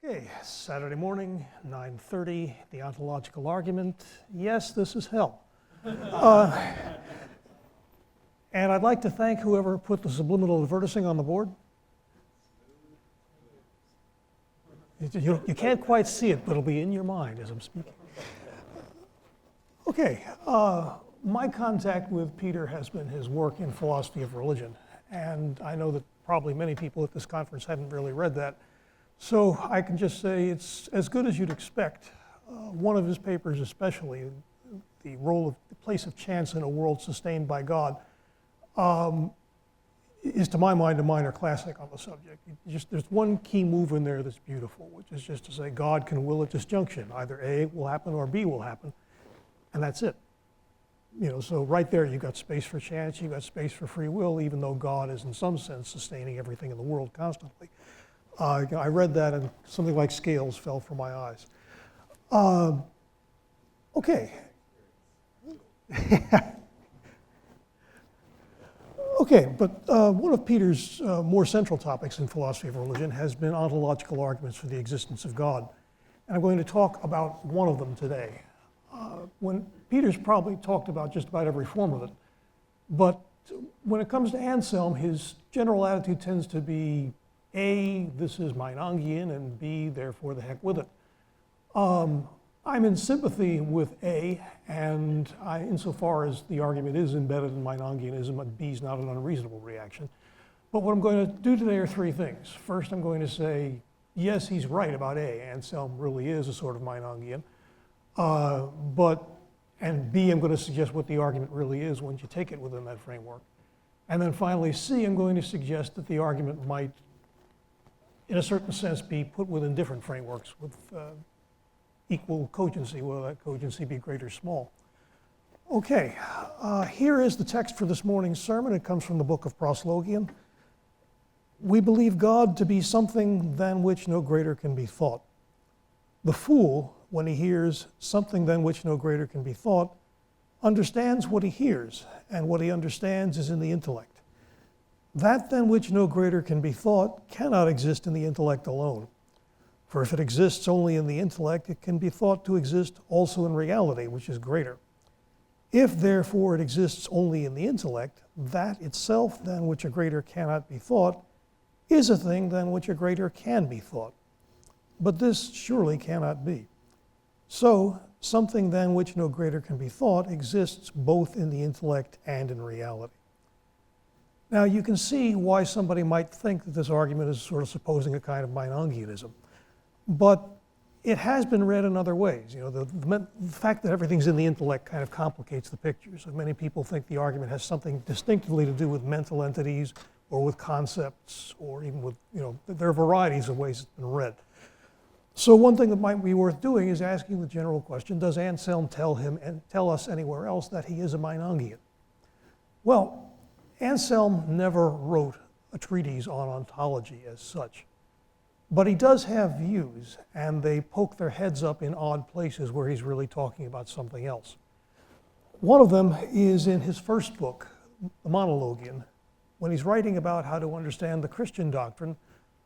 Okay, Saturday morning, 9:30, the ontological argument. Yes, this is hell. And I'd like to thank whoever put the subliminal advertising on the board. You can't quite see it, but it'll be in your mind as I'm speaking. Okay, my contact with Peter has been his work in philosophy of religion. And I know that probably many people at this conference haven't really read that. So I can just say it's as good as you'd expect. One of his papers especially, the place of chance in a world sustained by God, is to my mind a minor classic on the subject. There's one key move in there that's beautiful, which is just to say God can will at disjunction. Either A will happen or B will happen, and that's it. So right there you've got space for chance, you've got space for free will, even though God is in some sense sustaining everything in the world constantly. I read that and something like scales fell from my eyes. Okay. Okay, but one of Peter's more central topics in philosophy of religion has been ontological arguments for the existence of God. And I'm going to talk about one of them today. When Peter's probably talked about just about every form of it, but when it comes to Anselm, his general attitude tends to be A, this is Meinongian, and B, therefore the heck with it. I'm in sympathy with A, and insofar as the argument is embedded in Meinongianism, B is not an unreasonable reaction. But what I'm going to do today are three things. First, I'm going to say, yes, he's right about A. Anselm really is a sort of Meinongian. And B, I'm going to suggest what the argument really is once you take it within that framework. And then finally, C, I'm going to suggest that the argument might, in a certain sense, be put within different frameworks with equal cogency, whether that cogency be great or small. Okay, here is the text for this morning's sermon. It comes from the book of Proslogion. We believe God to be something than which no greater can be thought. The fool, when he hears something than which no greater can be thought, understands what he hears, and what he understands is in the intellect. That than which no greater can be thought cannot exist in the intellect alone. For if it exists only in the intellect, it can be thought to exist also in reality, which is greater. If therefore it exists only in the intellect, that itself than which a greater cannot be thought is a thing than which a greater can be thought. But this surely cannot be. So, something than which no greater can be thought exists both in the intellect and in reality. Now, you can see why somebody might think that this argument is sort of supposing a kind of Meinongianism. But it has been read in other ways. The fact that everything's in the intellect kind of complicates the picture. So many people think the argument has something distinctively to do with mental entities or with concepts or even with, there are varieties of ways it's been read. So one thing that might be worth doing is asking the general question, does Anselm tell us anywhere else that he is a Meinongian? Well, Anselm never wrote a treatise on ontology as such. But he does have views, and they poke their heads up in odd places where he's really talking about something else. One of them is in his first book, the Monologion, when he's writing about how to understand the Christian doctrine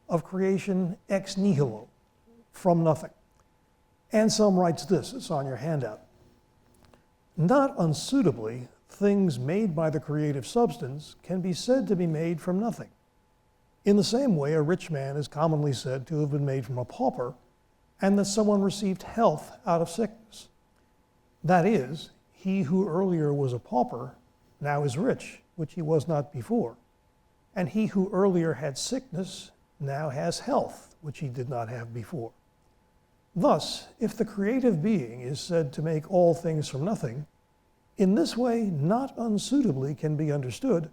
of creation ex nihilo, from nothing. Anselm writes this, it's on your handout. Not unsuitably, things made by the creative substance can be said to be made from nothing. In the same way, a rich man is commonly said to have been made from a pauper, and that someone received health out of sickness. That is, he who earlier was a pauper now is rich, which he was not before. And he who earlier had sickness now has health, which he did not have before. Thus, if the creative being is said to make all things from nothing, in this way not unsuitably can be understood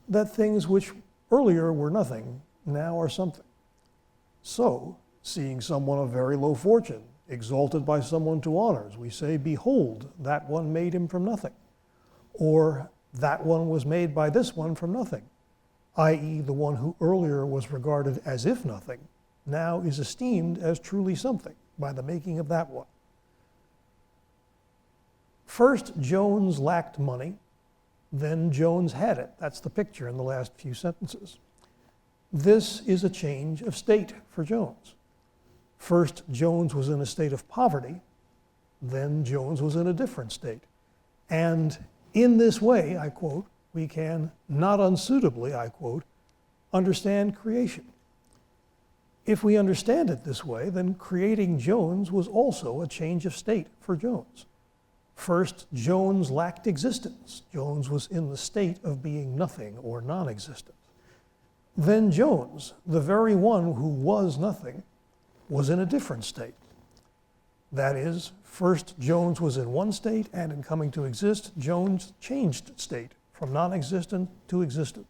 that things which earlier were nothing, now are something. So, seeing someone of very low fortune, exalted by someone to honors, we say, behold, that one made him from nothing. Or, that one was made by this one from nothing, i.e. the one who earlier was regarded as if nothing, now is esteemed as truly something by the making of that one. First, Jones lacked money. Then Jones had it. That's the picture in the last few sentences. This is a change of state for Jones. First, Jones was in a state of poverty, then Jones was in a different state. And in this way, I quote, we can, not unsuitably, I quote, understand creation. If we understand it this way, then creating Jones was also a change of state for Jones. First, Jones lacked existence. Jones was in the state of being nothing or non-existent. Then Jones, the very one who was nothing, was in a different state. That is, first Jones was in one state, and in coming to exist, Jones changed state from non-existent to existent.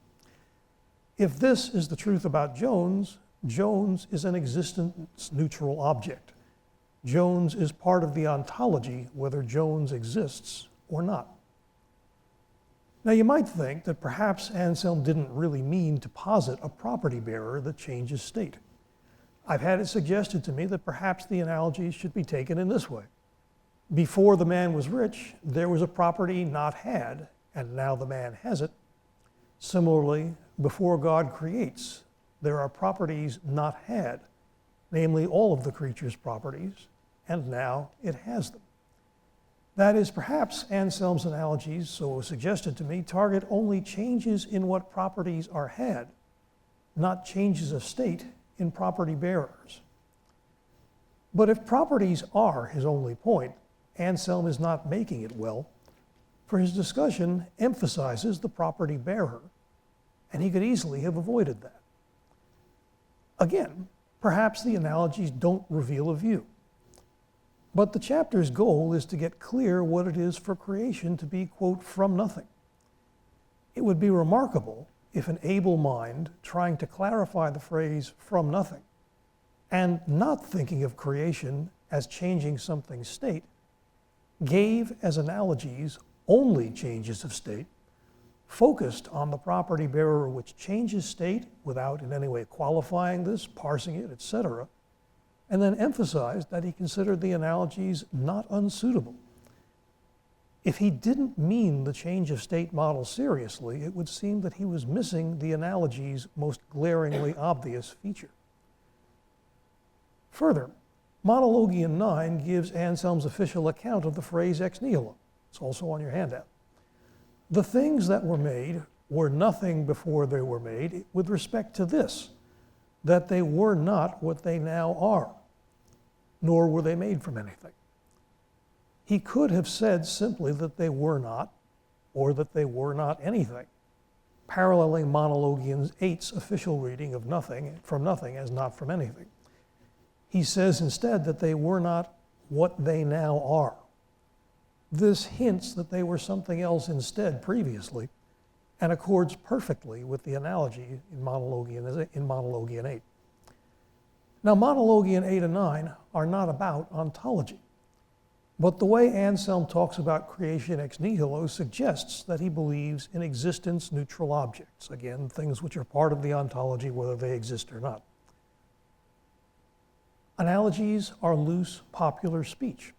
If this is the truth about Jones, Jones is an existence-neutral object. Jones is part of the ontology whether Jones exists or not. Now you might think that perhaps Anselm didn't really mean to posit a property bearer that changes state. I've had it suggested to me that perhaps the analogy should be taken in this way. Before the man was rich, there was a property not had, and now the man has it. Similarly, before God creates, there are properties not had, namely all of the creature's properties, and now it has them. That is, perhaps Anselm's analogies, so it was suggested to me, target only changes in what properties are had, not changes of state in property bearers. But if properties are his only point, Anselm is not making it well, for his discussion emphasizes the property bearer, and he could easily have avoided that. Again, perhaps the analogies don't reveal a view. But the chapter's goal is to get clear what it is for creation to be, quote, from nothing. It would be remarkable if an able mind, trying to clarify the phrase from nothing, and not thinking of creation as changing something's state, gave as analogies only changes of state, focused on the property bearer which changes state without in any way qualifying this, parsing it, etc., and then emphasized that he considered the analogies not unsuitable. If he didn't mean the change of state model seriously, it would seem that he was missing the analogy's most glaringly obvious feature. Further, Monologian 9 gives Anselm's official account of the phrase ex nihilo. It's also on your handout. The things that were made were nothing before they were made with respect to this, that they were not what they now are, nor were they made from anything. He could have said simply that they were not, or that they were not anything, paralleling Monologian 8's official reading of nothing from nothing as not from anything. He says instead that they were not what they now are. This hints that they were something else instead previously, and accords perfectly with the analogy in Monologian 8. Now, Monologian 8 and 9 are not about ontology, but the way Anselm talks about creation ex nihilo suggests that he believes in existence-neutral objects, again, things which are part of the ontology whether they exist or not. Analogies are loose, popular speech.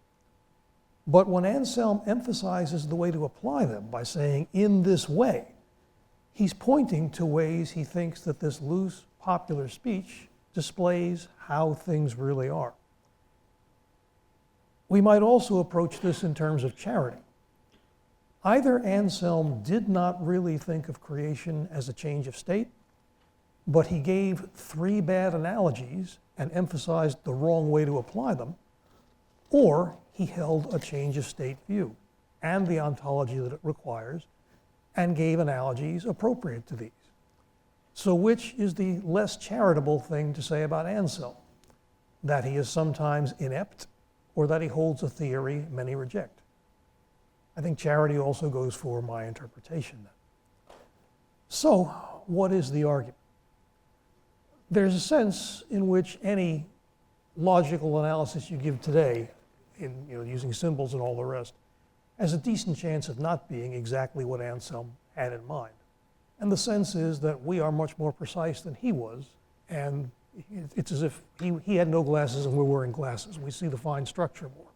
But when Anselm emphasizes the way to apply them by saying, in this way, he's pointing to ways he thinks that this loose, popular speech displays how things really are. We might also approach this in terms of charity. Either Anselm did not really think of creation as a change of state, but he gave 3 bad analogies and emphasized the wrong way to apply them, or he held a change of state view and the ontology that it requires and gave analogies appropriate to these. So which is the less charitable thing to say about Anselm? That he is sometimes inept, or that he holds a theory many reject? I think charity also goes for my interpretation then. So what is the argument? There's a sense in which any logical analysis you give today, using symbols and all the rest, has a decent chance of not being exactly what Anselm had in mind. And the sense is that we are much more precise than he was, and it's as if he had no glasses and we're wearing glasses. We see the fine structure more.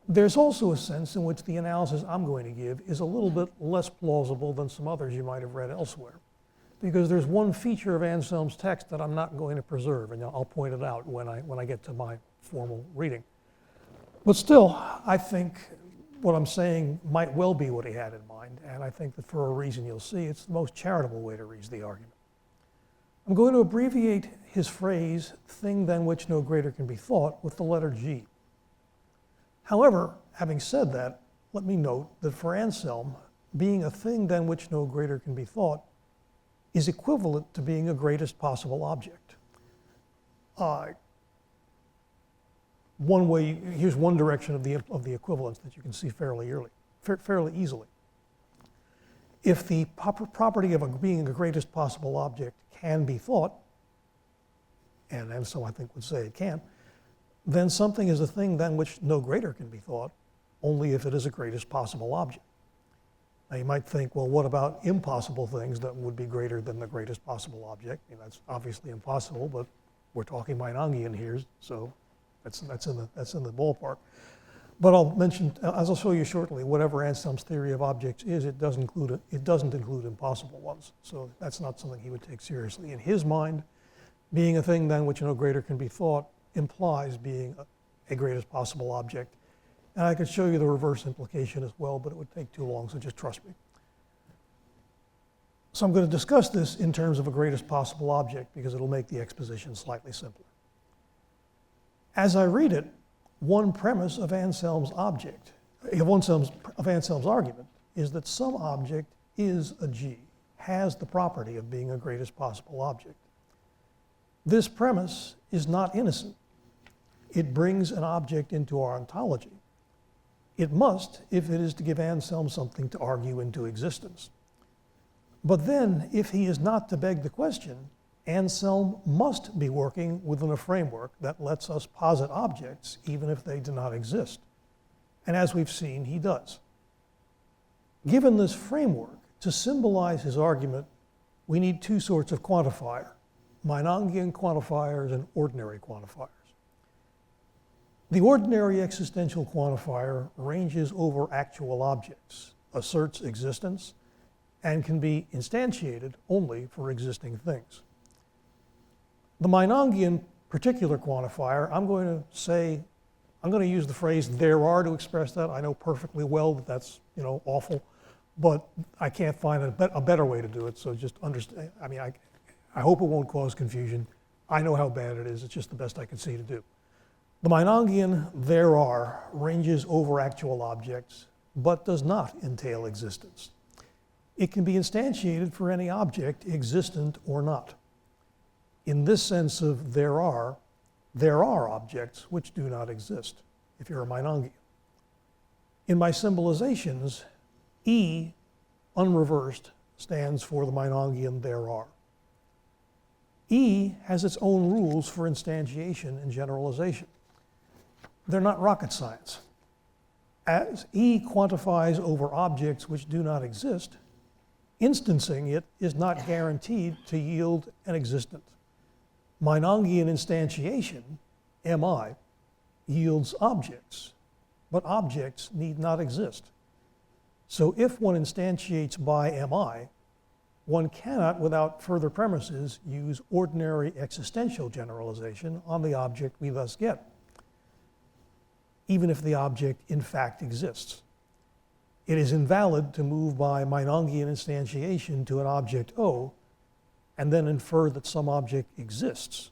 There's also a sense in which the analysis I'm going to give is a little bit less plausible than some others you might have read elsewhere. because there's one feature of Anselm's text that I'm not going to preserve, and I'll point it out when I get to my formal reading. But still, I think what I'm saying might well be what he had in mind, and I think that for a reason you'll see, it's the most charitable way to read the argument. I'm going to abbreviate his phrase, thing than which no greater can be thought, with the letter G. However, having said that, let me note that for Anselm, being a thing than which no greater can be thought is equivalent to being a greatest possible object. Here's one direction of the equivalence that you can see fairly easily. If the property of being a greatest possible object can be thought, and so I think would say it can, then something is a thing than which no greater can be thought, only if it is a greatest possible object. Now you might think, well, what about impossible things that would be greater than the greatest possible object? I mean, that's obviously impossible, but we're talking Meinongian here, so that's in the ballpark. But I'll mention, as I'll show you shortly, whatever Anselm's theory of objects is, it doesn't include impossible ones. So that's not something he would take seriously. In his mind, being a thing than which no greater can be thought implies being a greatest possible object. And I could show you the reverse implication as well, but it would take too long, so just trust me. So I'm going to discuss this in terms of a greatest possible object because it'll make the exposition slightly simpler. As I read it, one premise of Anselm's argument is that some object is a G, has the property of being a greatest possible object. This premise is not innocent. It brings an object into our ontology. It must, if it is to give Anselm something to argue into existence. But then, if he is not to beg the question, Anselm must be working within a framework that lets us posit objects even if they do not exist. And as we've seen, he does. Given this framework, to symbolize his argument, we need two sorts of quantifier, Meinongian quantifiers and ordinary quantifiers. The ordinary existential quantifier ranges over actual objects, asserts existence, and can be instantiated only for existing things. The Meinongian particular quantifier, I'm going to use the phrase there are to express that. I know perfectly well that that's awful, but I can't find a better way to do it, so just understand. I mean, I hope it won't cause confusion. I know how bad it is. It's just the best I can see to do. The Meinongian there are ranges over actual objects, but does not entail existence. It can be instantiated for any object, existent or not. In this sense of there are objects which do not exist, if you're a Meinongian. In my symbolizations, E, unreversed, stands for the Meinongian there are. E has its own rules for instantiation and generalization. They're not rocket science. As E quantifies over objects which do not exist, instancing it is not guaranteed to yield an existent. Meinongian instantiation, MI, yields objects, but objects need not exist. So if one instantiates by MI, one cannot, without further premises, use ordinary existential generalization on the object we thus get, even if the object in fact exists. It is invalid to move by Meinongian instantiation to an object O and then infer that some object exists,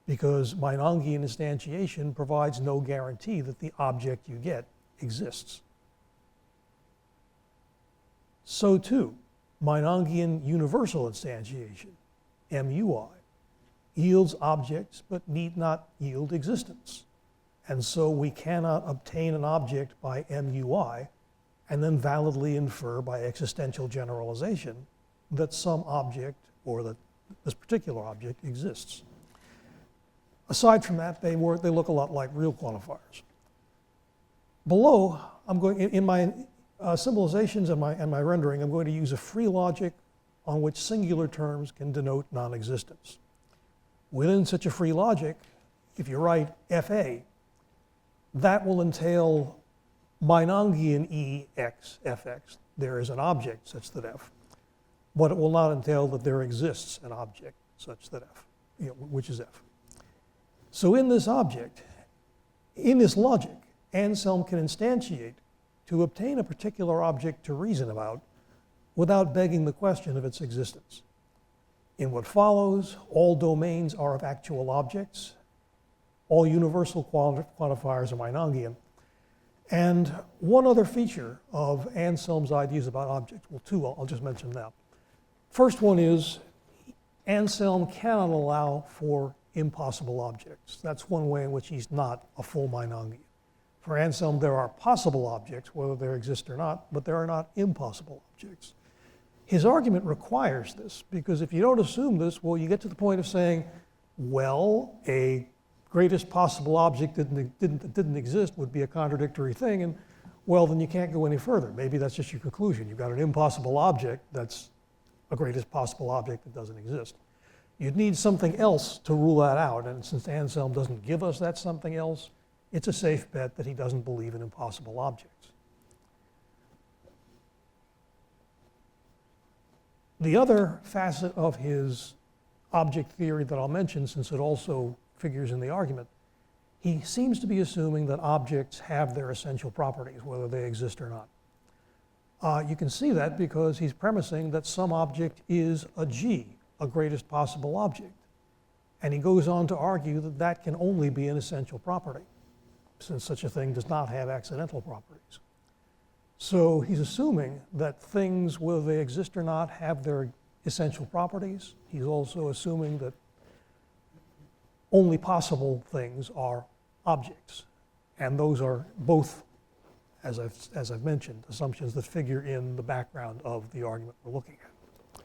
because Meinongian instantiation provides no guarantee that the object you get exists. So too, Meinongian universal instantiation, MUI, yields objects but need not yield existence. And so we cannot obtain an object by MUI and then validly infer by existential generalization that some object or that this particular object exists. Aside from that, they look a lot like real quantifiers. Below, I'm going in my symbolizations and my rendering, I'm going to use a free logic on which singular terms can denote non-existence. Within such a free logic, if you write FA, that will entail Meinongian E x fx. There is an object such that F. but it will not entail that there exists an object such that f, which is f. So in this object, in this logic, Anselm can instantiate to obtain a particular object to reason about without begging the question of its existence. In what follows, all domains are of actual objects, all universal quantifiers are Meinongian, and one other feature of Anselm's ideas about objects, well, two I'll just mention now. First one is Anselm cannot allow for impossible objects. That's one way in which he's not a full Meinongian. For Anselm, there are possible objects, whether they exist or not, but there are not impossible objects. His argument requires this, because if you don't assume this, well, you get to the point of saying, well, a greatest possible object that didn't exist would be a contradictory thing, and well, then you can't go any further. Maybe that's just your conclusion. You've got an impossible object that's a greatest possible object that doesn't exist. You'd need something else to rule that out, and since Anselm doesn't give us that something else, it's a safe bet that he doesn't believe in impossible objects. The other facet of his object theory that I'll mention, since it also figures in the argument, he seems to be assuming that objects have their essential properties, whether they exist or not. You can see that because he's premising that some object is a G, a greatest possible object. And he goes on to argue that that can only be an essential property, since such a thing does not have accidental properties. So he's assuming that things, whether they exist or not, have their essential properties. He's also assuming that only possible things are objects. And those are both, as I've mentioned, assumptions that figure in the background of the argument we're looking at.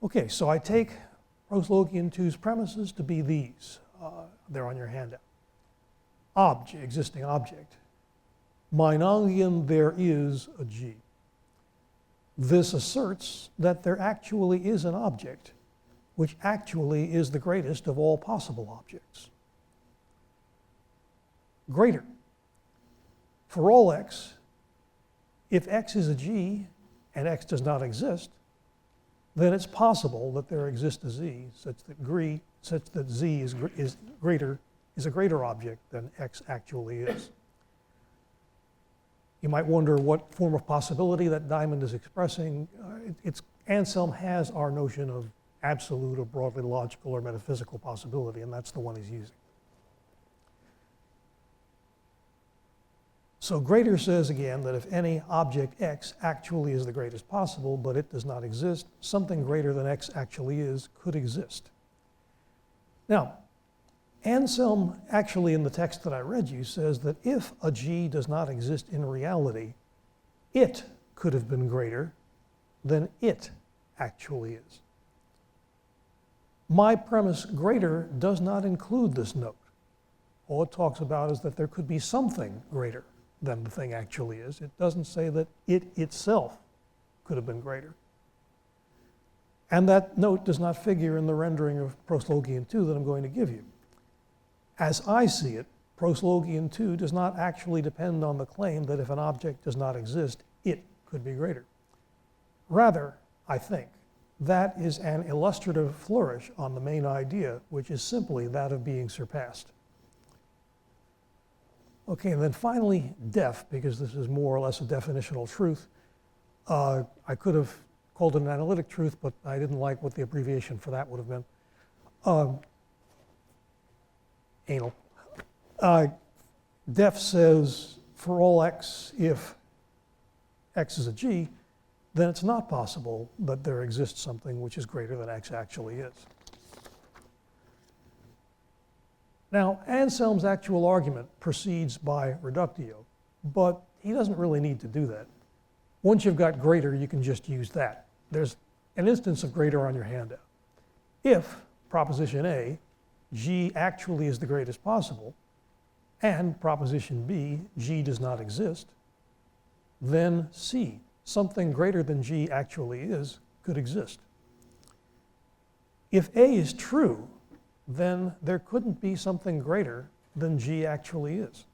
Okay, so I take Proslogian 2's premises to be these. They're on your handout. Existing object. Meinongian, there is a G. This asserts that there actually is an object, which actually is the greatest of all possible objects. Greater. For all x, if x is a G and x does not exist, then it's possible that there exists a Z such that Z is a greater object than x actually is. You might wonder what form of possibility that Diamond is expressing. Anselm has our notion of absolute or broadly logical or metaphysical possibility, and that's the one he's using. So greater says again that if any object x actually is the greatest possible, but it does not exist, something greater than x actually is could exist. Now, Anselm, actually in the text that I read you, says that if a G does not exist in reality, it could have been greater than it actually is. My premise, greater, does not include this note. All it talks about is that there could be something greater than the thing actually is. It doesn't say that it itself could have been greater. And that note does not figure in the rendering of Proslogian 2 that I'm going to give you. As I see it, Proslogian 2 does not actually depend on the claim that if an object does not exist, it could be greater. Rather, I think, that is an illustrative flourish on the main idea, which is simply that of being surpassed. Okay, and then finally, def, because this is more or less a definitional truth. I could have called it an analytic truth, but I didn't like what the abbreviation for that would have been. Anal. Def says for all x, if x is a G, then it's not possible that there exists something which is greater than x actually is. Now, Anselm's actual argument proceeds by reductio, but he doesn't really need to do that. Once you've got greater, you can just use that. There's an instance of greater on your handout. If, proposition A, G actually is the greatest possible, and proposition B, G does not exist, then C, something greater than G actually is, could exist. If A is true, then there couldn't be something greater than G actually is.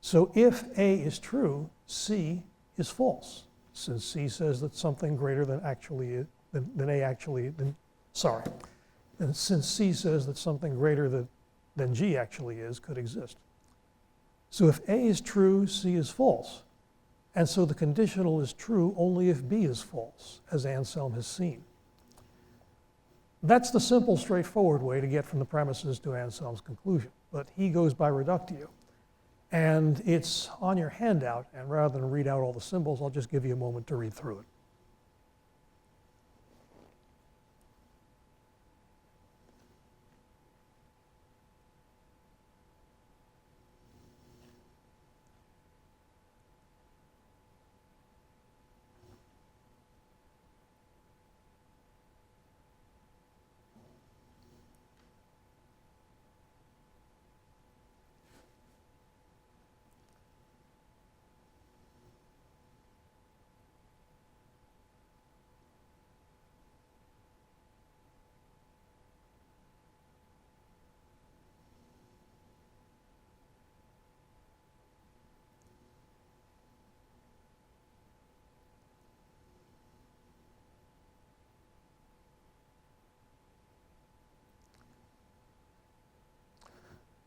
So if A is true, C is false. since C says that something greater than actually is, than A actually, and since C says that something greater than G actually is could exist. So if A is true, C is false. And so the conditional is true only if B is false, as Anselm has seen. That's the simple, straightforward way to get from the premises to Anselm's conclusion. But he goes by reductio. And it's on your handout, and rather than read out all the symbols, I'll just give you a moment to read through it.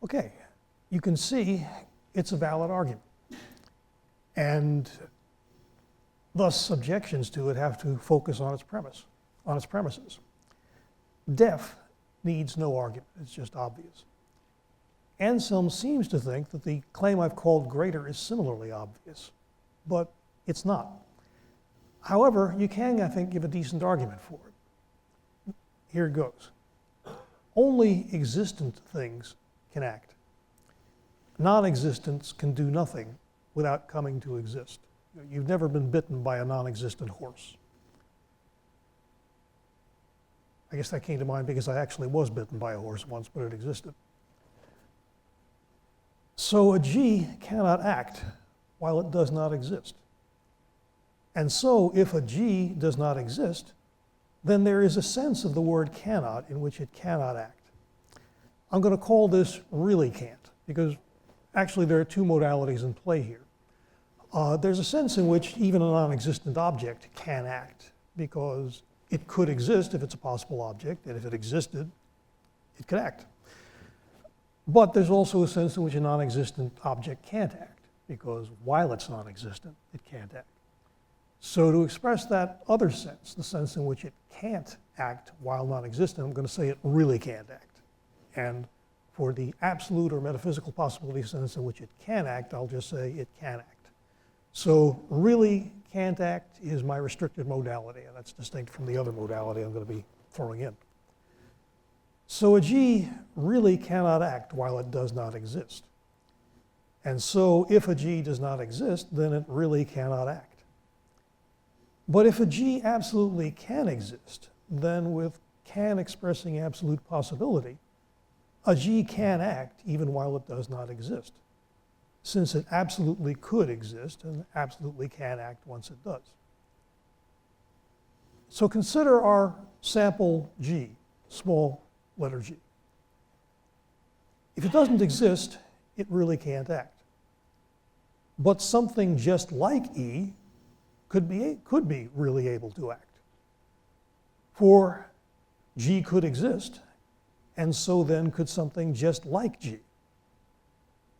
Okay, you can see it's a valid argument. And thus objections to it have to focus on its premises. Def needs no argument, it's just obvious. Anselm seems to think that the claim I've called greater is similarly obvious, but it's not. However, you can, I think, give a decent argument for it. Here it goes. Only existent things can act. Non-existence can do nothing without coming to exist. You've never been bitten by a non-existent horse. I guess that came to mind because I actually was bitten by a horse once, but it existed. So a G cannot act while it does not exist. And so if a G does not exist, then there is a sense of the word cannot in which it cannot act. I'm going to call this really can't, because actually there are two modalities in play here. There's a sense in which even a non-existent object can act, because it could exist if it's a possible object, and if it existed, it could act. But there's also a sense in which a non-existent object can't act, because while it's non-existent, it can't act. So to express that other sense, the sense in which it can't act while non-existent, I'm going to say it really can't act. And for the absolute or metaphysical possibility sense in which it can act, I'll just say it can act. So really can't act is my restricted modality, and that's distinct from the other modality I'm going to be throwing in. So a G really cannot act while it does not exist. And so if a G does not exist, then it really cannot act. But if a G absolutely can exist, then with can expressing absolute possibility, a G can act even while it does not exist, since it absolutely could exist and absolutely can act once it does. So consider our sample G, small letter G. If it doesn't exist, it really can't act. But something just like E could be really able to act. For G could exist, and so then could something just like G.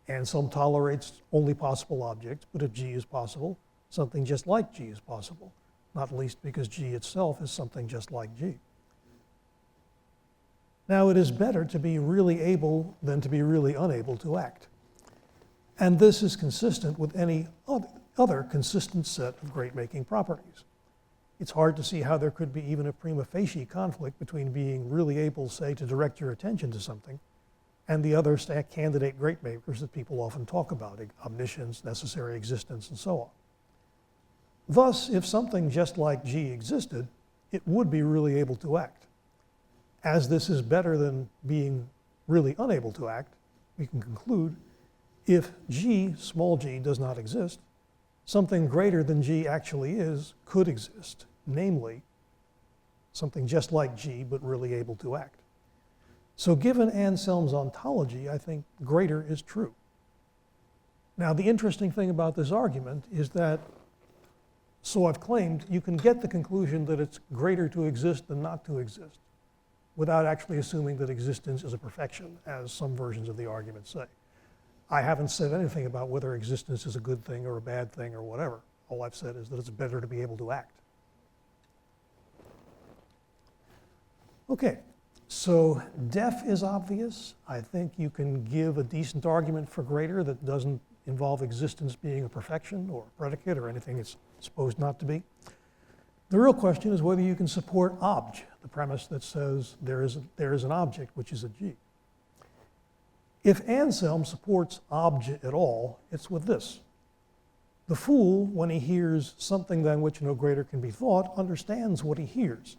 Anselm tolerates only possible objects, but if G is possible, something just like G is possible, not least because G itself is something just like G. Now, it is better to be really able than to be really unable to act. And this is consistent with any other consistent set of great-making properties. It's hard to see how there could be even a prima facie conflict between being really able, say, to direct your attention to something and the other candidate great makers that people often talk about, omniscience, necessary existence, and so on. Thus, if something just like G existed, it would be really able to act. As this is better than being really unable to act, we can conclude if G, small g, does not exist, something greater than G actually is could exist, namely something just like G but really able to act. So given Anselm's ontology, I think greater is true. Now the interesting thing about this argument is that So I've claimed you can get the conclusion that it's greater to exist than not to exist without actually assuming that existence is a perfection, as some versions of the argument say. I haven't said anything about whether existence is a good thing or a bad thing or whatever. All I've said is that it's better to be able to act. Okay, so def is obvious. I think you can give a decent argument for greater that doesn't involve existence being a perfection or a predicate or anything it's supposed not to be. The real question is whether you can support obj, the premise that says there is an object which is a G. If Anselm supports obj at all, it's with this. The fool, when he hears something than which no greater can be thought, understands what he hears.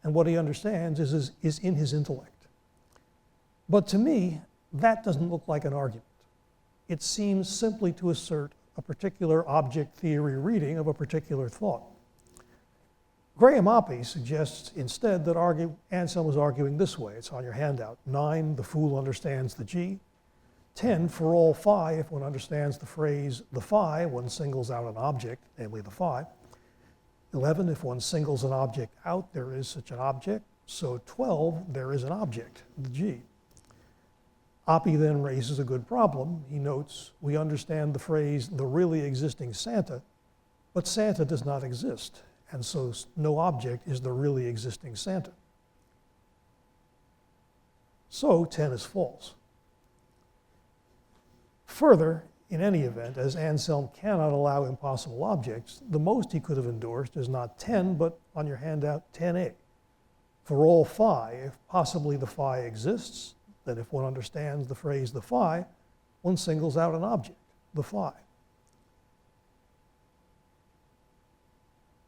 And what he understands is in his intellect. But to me, that doesn't look like an argument. It seems simply to assert a particular object theory reading of a particular thought. Graham Oppy suggests instead that Anselm was arguing this way. It's on your handout. 9, the fool understands the G. 10, for all phi, if one understands the phrase the phi, one singles out an object, namely the phi. 11, if one singles an object out, there is such an object. So 12, there is an object, the G. Oppy then raises a good problem. He notes, we understand the phrase the really existing Santa, but Santa does not exist. And so no object is the really existing Santa. So 10 is false. Further, in any event, as Anselm cannot allow impossible objects, the most he could have endorsed is not 10, but on your handout 10a. For all phi, if possibly the phi exists, then if one understands the phrase the phi, one singles out an object, the phi.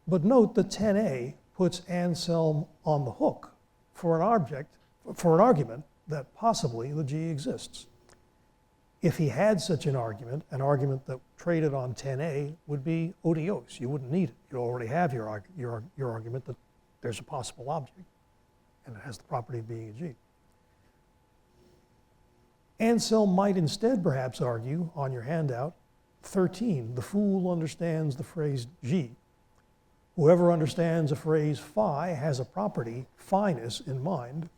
But note that 10a puts Anselm on the hook for an argument that possibly the G exists. If he had such an argument that traded on 10a would be odiose. You wouldn't need it. You already have your argument that there's a possible object and it has the property of being a G. Anselm might instead perhaps argue on your handout 13, the fool understands the phrase G. Whoever understands a phrase phi has a property, phi-ness, in mind.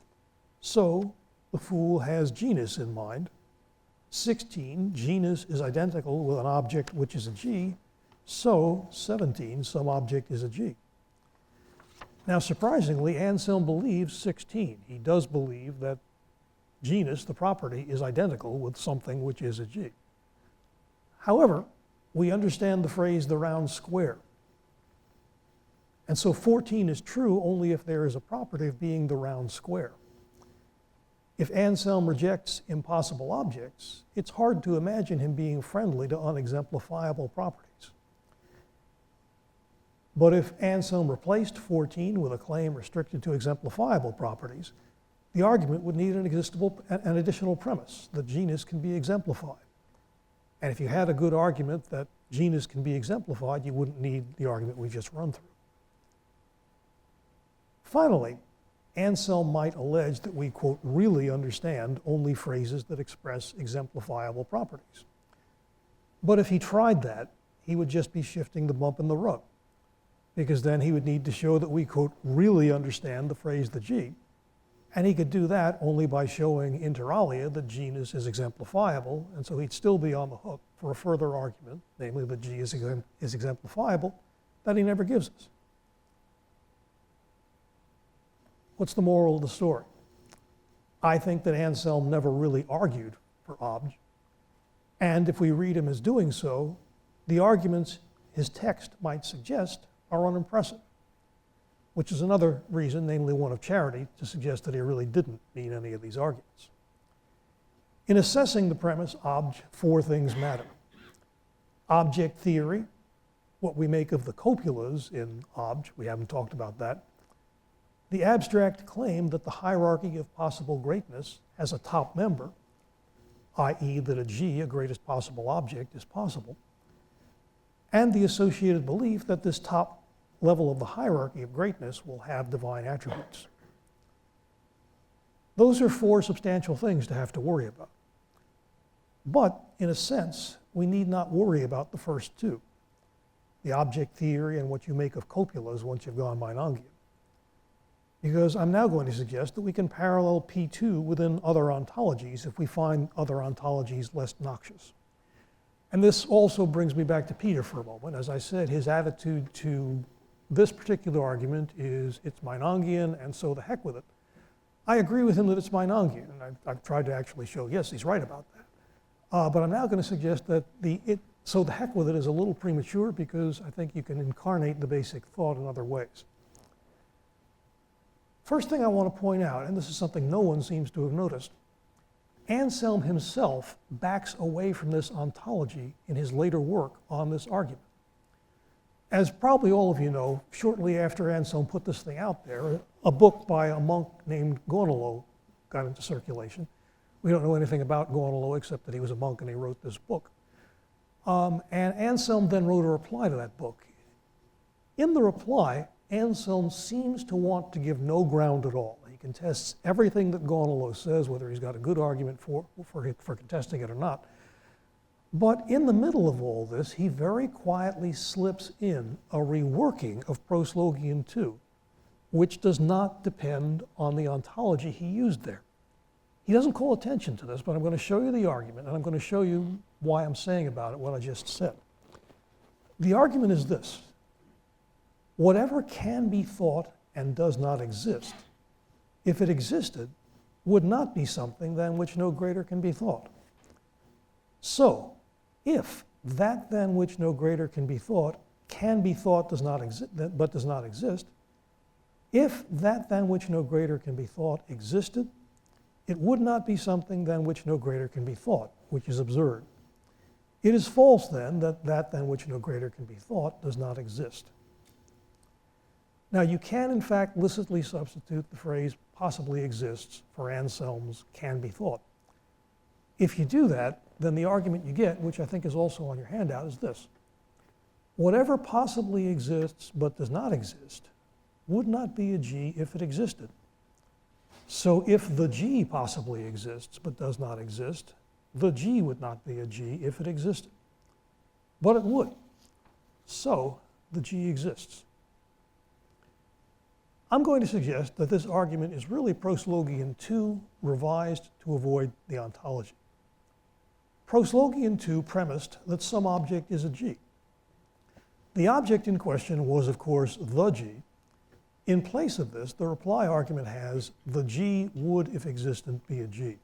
So the fool has genus in mind. 16, genus is identical with an object which is a G. So 17, some object is a G. Now surprisingly, Anselm believes 16. He does believe that genus, the property, is identical with something which is a G. However, we understand the phrase the round square. And so 14 is true only if there is a property of being the round square. If Anselm rejects impossible objects, it's hard to imagine him being friendly to unexemplifiable properties. But if Anselm replaced 14 with a claim restricted to exemplifiable properties, the argument would need an additional premise, that genus can be exemplified. And if you had a good argument that genus can be exemplified, you wouldn't need the argument we've just run through. Finally, Anselm might allege that we, quote, really understand only phrases that express exemplifiable properties. But if he tried that, he would just be shifting the bump in the rug, because then he would need to show that we, quote, really understand the phrase the G, and he could do that only by showing inter alia that genus is exemplifiable, and so he'd still be on the hook for a further argument, namely that G is exemplifiable, that he never gives us. What's the moral of the story? I think that Anselm never really argued for obj, and if we read him as doing so, the arguments his text might suggest are unimpressive, which is another reason, namely one of charity, to suggest that he really didn't mean any of these arguments. In assessing the premise obj, 4 things matter. Object theory, what we make of the copulas in obj, we haven't talked about that. The abstract claim that the hierarchy of possible greatness has a top member, i.e. that a G, a greatest possible object, is possible, and the associated belief that this top level of the hierarchy of greatness will have divine attributes. Those are 4 substantial things to have to worry about. But, in a sense, we need not worry about the first 2. the object theory and what you make of copulas once you've gone Meinongian. Because I'm now going to suggest that we can parallel P2 within other ontologies if we find other ontologies less noxious. And this also brings me back to Peter for a moment. As I said, his attitude to this particular argument is it's Meinongian, and so the heck with it. I agree with him that it's Meinongian, and I've tried to actually show, yes, he's right about that. But I'm now going to suggest that so the heck with it is a little premature because I think you can incarnate the basic thought in other ways. First thing I want to point out, and this is something no one seems to have noticed, Anselm himself backs away from this ontology in his later work on this argument. As probably all of you know, shortly after Anselm put this thing out there, a book by a monk named Gonolo got into circulation. We don't know anything about Gonolo except that he was a monk and he wrote this book. And Anselm then wrote a reply to that book. In the reply, Anselm seems to want to give no ground at all. He contests everything that Gonolo says, whether he's got a good argument for contesting it or not. But in the middle of all this, he very quietly slips in a reworking of Proslogian 2, which does not depend on the ontology he used there. He doesn't call attention to this, but I'm going to show you the argument, and I'm going to show you why I'm saying about it what I just said. The argument is this. Whatever can be thought and does not exist, if it existed, would not be something than which no greater can be thought. So, if that than which no greater can be thought does not but does not exist, if that than which no greater can be thought existed, it would not be something than which no greater can be thought, which is absurd. It is false then that than which no greater can be thought does not exist. Now you can in fact licitly substitute the phrase possibly exists for Anselm's can be thought. If you do that, then the argument you get, which I think is also on your handout, is this. Whatever possibly exists but does not exist would not be a G if it existed. So if the G possibly exists but does not exist, the G would not be a G if it existed. But it would. So the G exists. I'm going to suggest that this argument is really Proslogian 2 revised to avoid the ontology. Proslogian 2 premised that some object is a G. The object in question was, of course, the G. In place of this, the reply argument has the G would, if existent, be a G.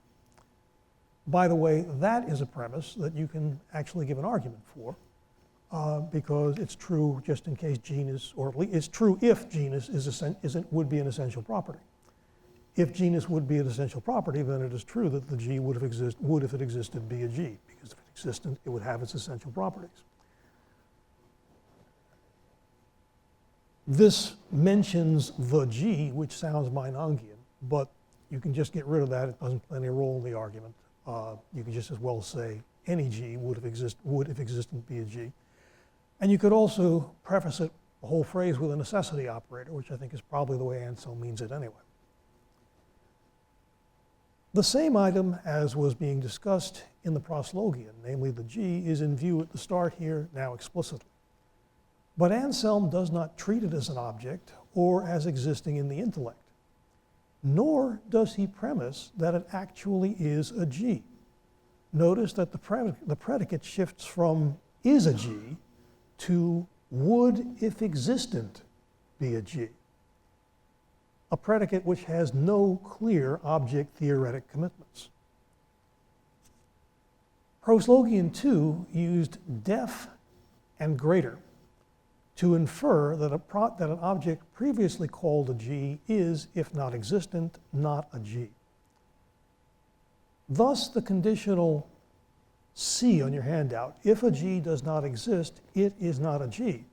By the way, that is a premise that you can actually give an argument for because it's true just in case genus, or at least it's true if genus would be an essential property. If genus would be an essential property, then it is true that the G would, if it existed, be a G, because if it existed, it would have its essential properties. This mentions the G, which sounds Meinongian, but you can just get rid of that. It doesn't play any role in the argument. You can just as well say any G would, if existent, be a G. And you could also preface it, the whole phrase, with a necessity operator, which I think is probably the way Anselm means it anyway. The same item as was being discussed in the Proslogian, namely the G, is in view at the start here, now explicitly. But Anselm does not treat it as an object or as existing in the intellect, nor does he premise that it actually is a G. Notice that the predicate shifts from is a G to would, if existent, be a G, a predicate which has no clear object theoretic commitments. Proslogian 2 used def and greater to infer that an object previously called a G is, if not existent, not a G. Thus, the conditional C on your handout, if a G does not exist, it is not a G,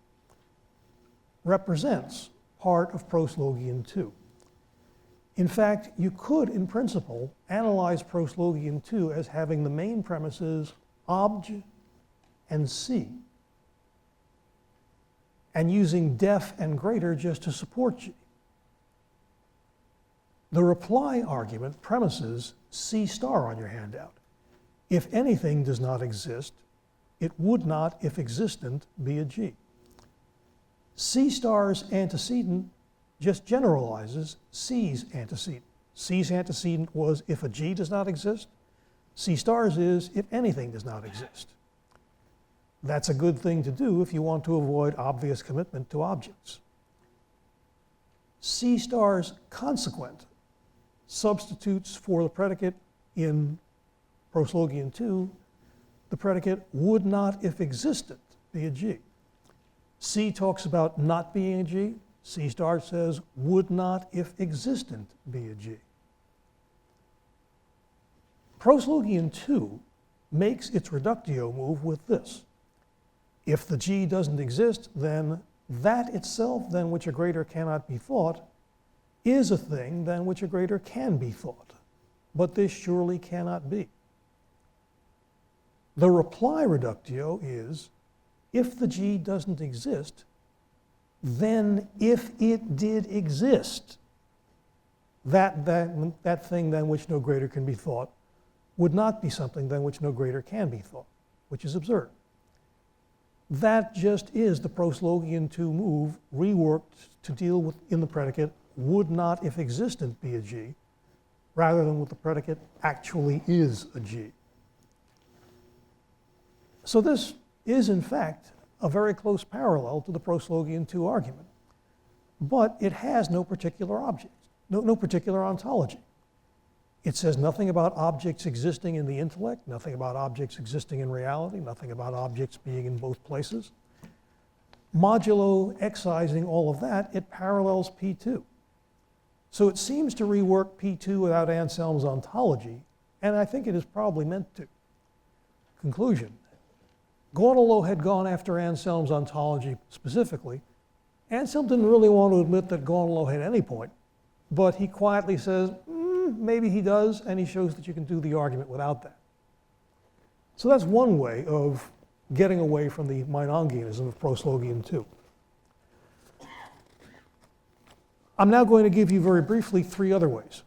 represents part of Proslogian 2. In fact, you could, in principle, analyze Proslogian 2 as having the main premises obj and C, and using def and greater just to support G. The reply argument premises C star on your handout. If anything does not exist, it would not, if existent, be a G. C star's antecedent just generalizes C's antecedent. C's antecedent was if a G does not exist. C star's is if anything does not exist. That's a good thing to do if you want to avoid obvious commitment to objects. C star's consequent substitutes for the predicate in Proslogian 2, the predicate would not, if existent, be a G. C talks about not being a G. C star says would not, if existent, be a G. Proslogian 2 makes its reductio move with this. If the G doesn't exist, then that itself than which a greater cannot be thought is a thing than which a greater can be thought. But this surely cannot be. The reply reductio is, if the G doesn't exist, then if it did exist, that thing than which no greater can be thought would not be something than which no greater can be thought, which is absurd. That just is the Proslogian 2 move reworked to deal with, in the predicate, would not, if existent, be a G, rather than with the predicate actually is a G. So this is, in fact, a very close parallel to the Proslogian 2 argument, but it has no particular object, no particular ontology. It says nothing about objects existing in the intellect, nothing about objects existing in reality, nothing about objects being in both places. Modulo excising all of that, it parallels P2. So it seems to rework P2 without Anselm's ontology, and I think it is probably meant to. Conclusion. Gaunolo had gone after Anselm's ontology specifically. Anselm didn't really want to admit that Gaunolo had any point, but he quietly says, maybe he does, and he shows that you can do the argument without that. So that's one way of getting away from the Meinongianism of Proslogian 2. I'm now going to give you very briefly 3 other ways.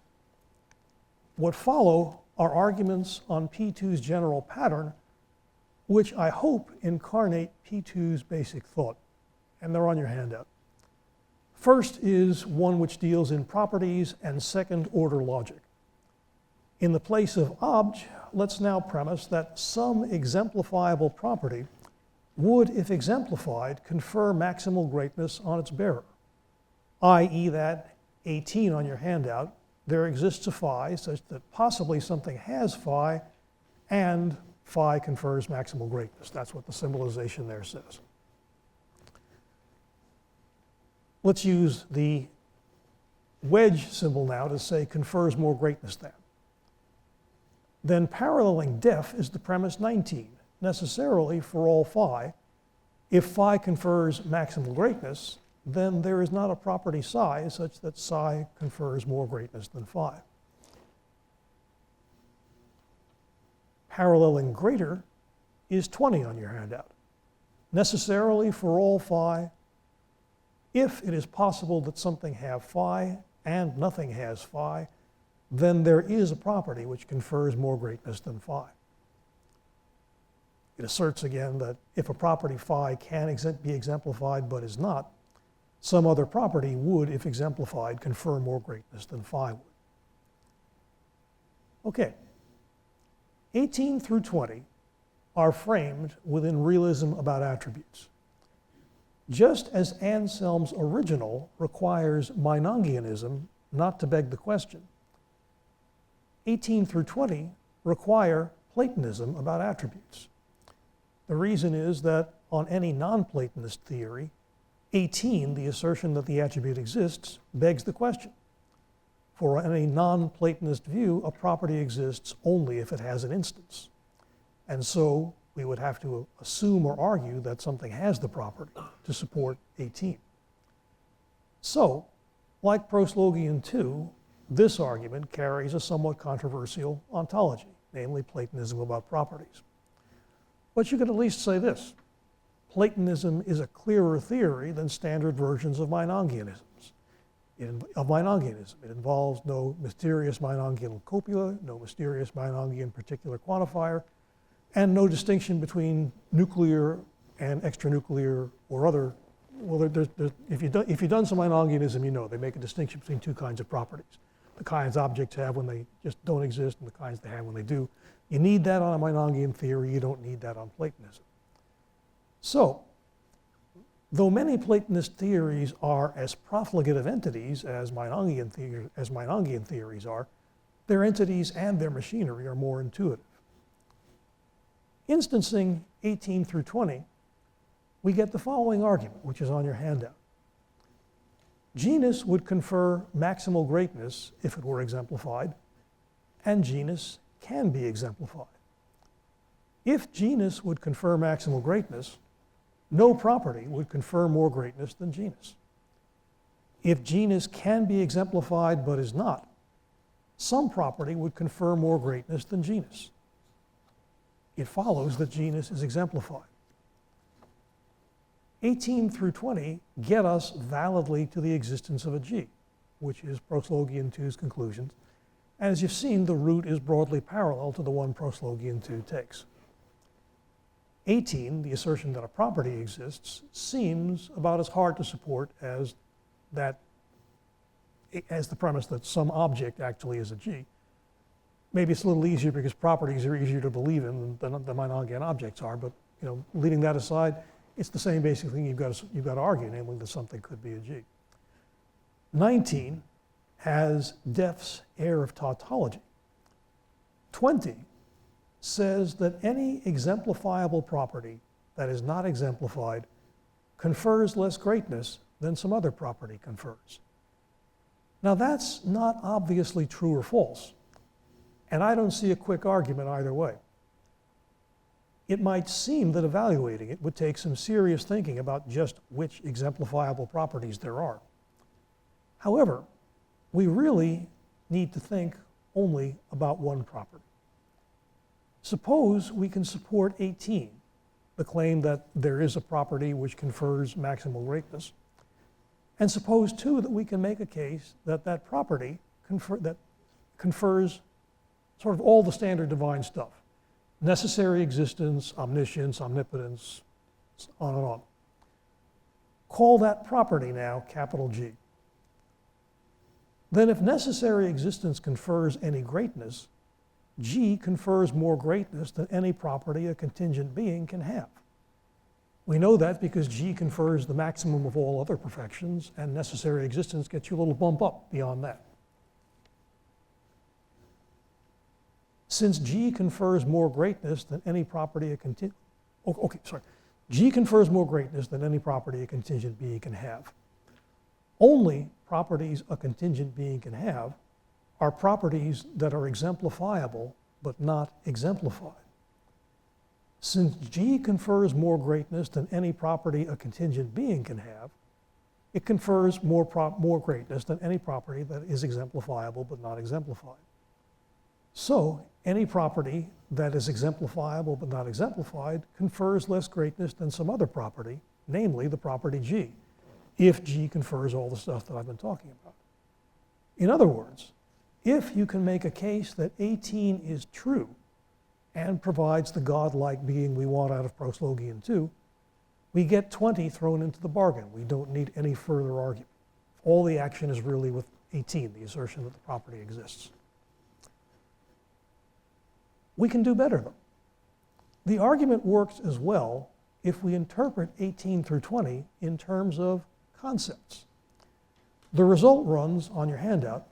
What follow are arguments on P2's general pattern, which I hope incarnate P2's basic thought, and they're on your handout. First is one which deals in properties and second-order logic. In the place of obj, let's now premise that some exemplifiable property would, if exemplified, confer maximal greatness on its bearer, i.e. that 18 on your handout, there exists a phi such that possibly something has phi and phi confers maximal greatness. That's what the symbolization there says. Let's use the wedge symbol now to say confers more greatness than. Then paralleling def is the premise 19. Necessarily, for all phi, if phi confers maximal greatness, then there is not a property psi such that psi confers more greatness than phi. Paralleling greater is 20 on your handout. Necessarily, for all phi, if it is possible that something have phi and nothing has phi, then there is a property which confers more greatness than phi. It asserts again that if a property phi can be exemplified but is not, some other property would, if exemplified, confer more greatness than phi would. Okay. 18 through 20 are framed within realism about attributes. Just as Anselm's original requires Meinongianism not to beg the question, 18 through 20 require Platonism about attributes. The reason is that on any non-Platonist theory, 18, the assertion that the attribute exists, begs the question. For any non-Platonist view, a property exists only if it has an instance. And so we would have to assume or argue that something has the property to support 18. So, like Proslogian 2, this argument carries a somewhat controversial ontology, namely Platonism about properties. But you could at least say this. Platonism is a clearer theory than standard versions of Meinongianism. It involves no mysterious Meinongian copula, no mysterious Meinongian particular quantifier, and no distinction between nuclear and extranuclear or other Well, if you've done some Meinongianism, you know they make a distinction between two kinds of properties. The kinds objects have when they just don't exist and the kinds they have when they do. You need that on a Meinongian theory. You don't need that on Platonism. So, though many Platonist theories are as profligate of entities as Meinongian theories are, their entities and their machinery are more intuitive. Instancing 18 through 20, we get the following argument, which is on your handout. Genus would confer maximal greatness if it were exemplified, and genus can be exemplified. If genus would confer maximal greatness, no property would confer more greatness than genus. If genus can be exemplified but is not, some property would confer more greatness than genus. It follows that genus is exemplified. 18 through 20 get us validly to the existence of a G, which is Proslogian 2's conclusions. And as you've seen, the root is broadly parallel to the one Proslogian 2 takes. 18, the assertion that a property exists, seems about as hard to support as the premise that some object actually is a G. Maybe it's a little easier because properties are easier to believe in than the Meinongian objects are, but leaving that aside, it's the same basic thing you've got to argue, namely that something could be a G. 19 has Def's air of tautology. 20 says that any exemplifiable property that is not exemplified confers less greatness than some other property confers. Now that's not obviously true or false, and I don't see a quick argument either way. It might seem that evaluating it would take some serious thinking about just which exemplifiable properties there are. However, we really need to think only about one property. Suppose we can support 18, the claim that there is a property which confers maximal greatness, and suppose too that we can make a case that that property confers sort of all the standard divine stuff. Necessary existence, omniscience, omnipotence, on and on. Call that property now capital G. Then if necessary existence confers any greatness, G confers more greatness than any property a contingent being can have. We know that because G confers the maximum of all other perfections, and necessary existence gets you a little bump up beyond that. Since G confers more greatness than any property G confers more greatness than any property a contingent being can have. Only properties a contingent being can have are properties that are exemplifiable but not exemplified. Since G confers more greatness than any property a contingent being can have, it confers more greatness than any property that is exemplifiable but not exemplified. So any property that is exemplifiable but not exemplified confers less greatness than some other property, namely the property G, if G confers all the stuff that I've been talking about. In other words, if you can make a case that 18 is true and provides the godlike being we want out of Proslogian 2, we get 20 thrown into the bargain. We don't need any further argument. All the action is really with 18, the assertion that the property exists. We can do better, though. The argument works as well if we interpret 18 through 20 in terms of concepts. The result runs on your handout.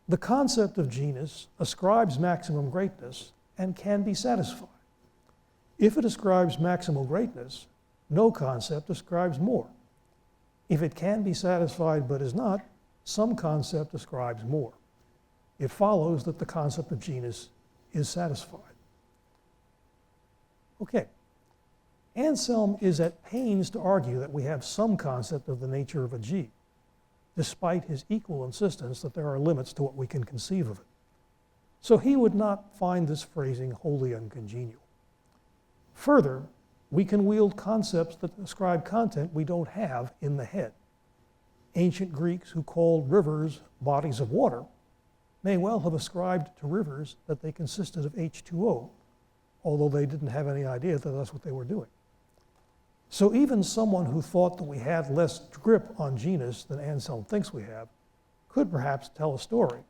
The concept of genus ascribes maximum greatness and can be satisfied. If it ascribes maximal greatness, no concept ascribes more. If it can be satisfied but is not, some concept ascribes more. It follows that the concept of genus is satisfied. Okay. Anselm is at pains to argue that we have some concept of the nature of a G, despite his equal insistence that there are limits to what we can conceive of it. So he would not find this phrasing wholly uncongenial. Further, we can wield concepts that describe content we don't have in the head. Ancient Greeks who called rivers bodies of water may well have ascribed to rivers that they consisted of H2O, although they didn't have any idea that that's what they were doing. So even someone who thought that we had less grip on genus than Anselm thinks we have could perhaps tell a story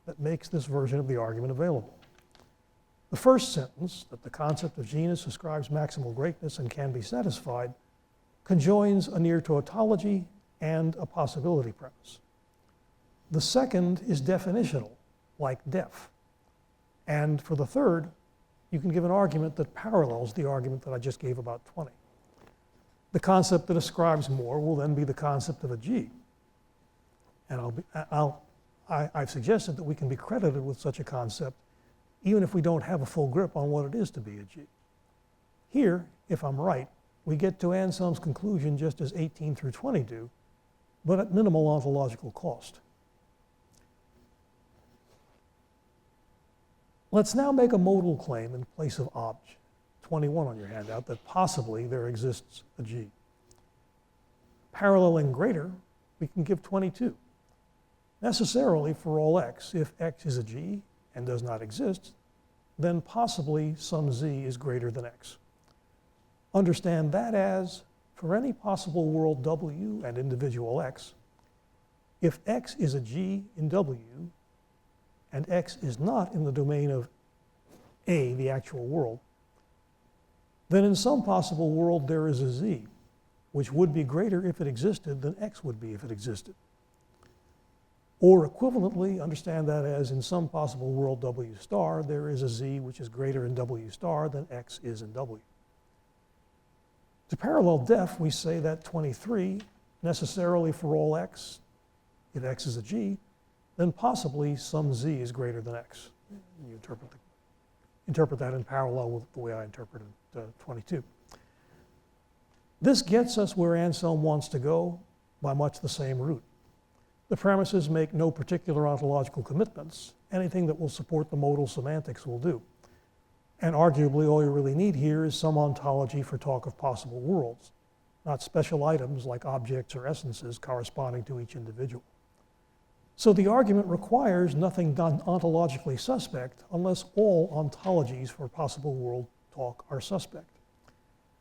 that makes this version of the argument available. The first sentence, that the concept of genus ascribes maximal greatness and can be satisfied, conjoins a near tautology and a possibility premise. The second is definitional, like def. And for the third, you can give an argument that parallels the argument that I just gave about 20. The concept that ascribes more will then be the concept of a G. And I've suggested that we can be credited with such a concept even if we don't have a full grip on what it is to be a G. Here, if I'm right, we get to Anselm's conclusion just as 18 through 20 do, but at minimal ontological cost. Let's now make a modal claim in place of obj, 21 on your handout, that possibly there exists a G. Paralleling greater, we can give 22. Necessarily for all x, if x is a G and does not exist, then possibly some z is greater than x. Understand that as, for any possible world W and individual x, if x is a G in W and x is not in the domain of A, the actual world, then in some possible world there is a z, which would be greater if it existed than x would be if it existed. Or equivalently, understand that as in some possible world W star, there is a z which is greater in W star than x is in W. To parallel def, we say that 23, necessarily for all x, if x is a G, then possibly some z is greater than x. You interpret that in parallel with the way I interpreted 22. This gets us where Anselm wants to go by much the same route. The premises make no particular ontological commitments. Anything that will support the modal semantics will do. And arguably, all you really need here is some ontology for talk of possible worlds, not special items like objects or essences corresponding to each individual. So the argument requires nothing ontologically suspect unless all ontologies for possible world talk are suspect.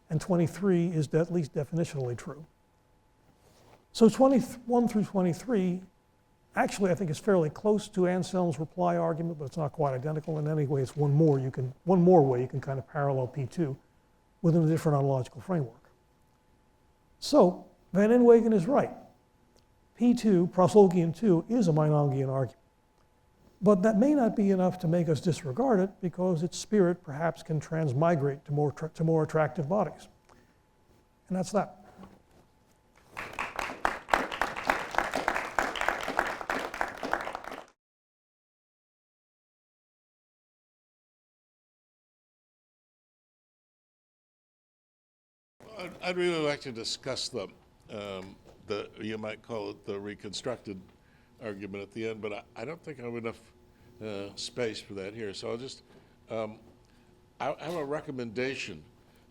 And 23 is at least definitionally true. So 21 through 23, actually I think is fairly close to Anselm's reply argument, but it's not quite identical. In any way, it's one more way you can kind of parallel P2 within a different ontological framework. So Van Inwagen is right. P2, Proslogian 2, is a Meinongian argument. But that may not be enough to make us disregard it because its spirit perhaps can transmigrate to more attractive bodies. And that's that. I'd really like to discuss you might call it the reconstructed argument at the end, but I don't think I have enough space for that here. So I'll just, I have a recommendation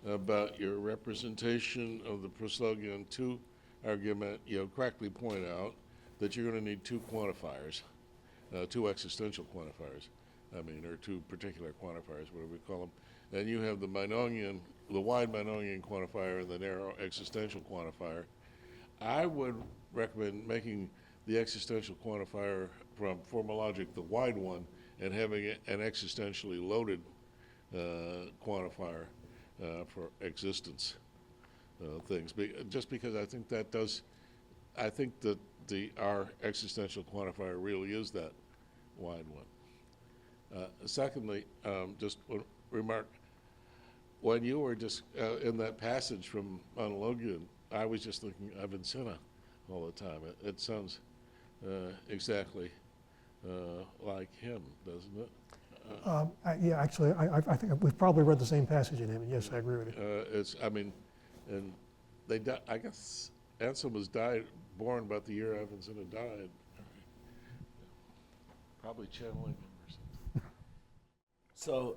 about your representation of the Proslogian 2 argument. You correctly point out that you're going to need two quantifiers, two existential quantifiers, or two particular quantifiers, whatever we call them. And you have the Meinongian, the wide Meinongian quantifier and the narrow existential quantifier. I would recommend making the existential quantifier from formal logic the wide one and having an existentially loaded quantifier for existence things. Just because I think that our existential quantifier really is that wide one. Secondly, just a remark. When you were just in that passage from Monologian, I was just thinking of Avicenna all the time. It sounds exactly like him, doesn't it? Yeah, actually, I think we've probably read the same passage in him. And yes, I agree with you. And I guess Anselm was born about the year Avicenna died. Probably channeling him or something. So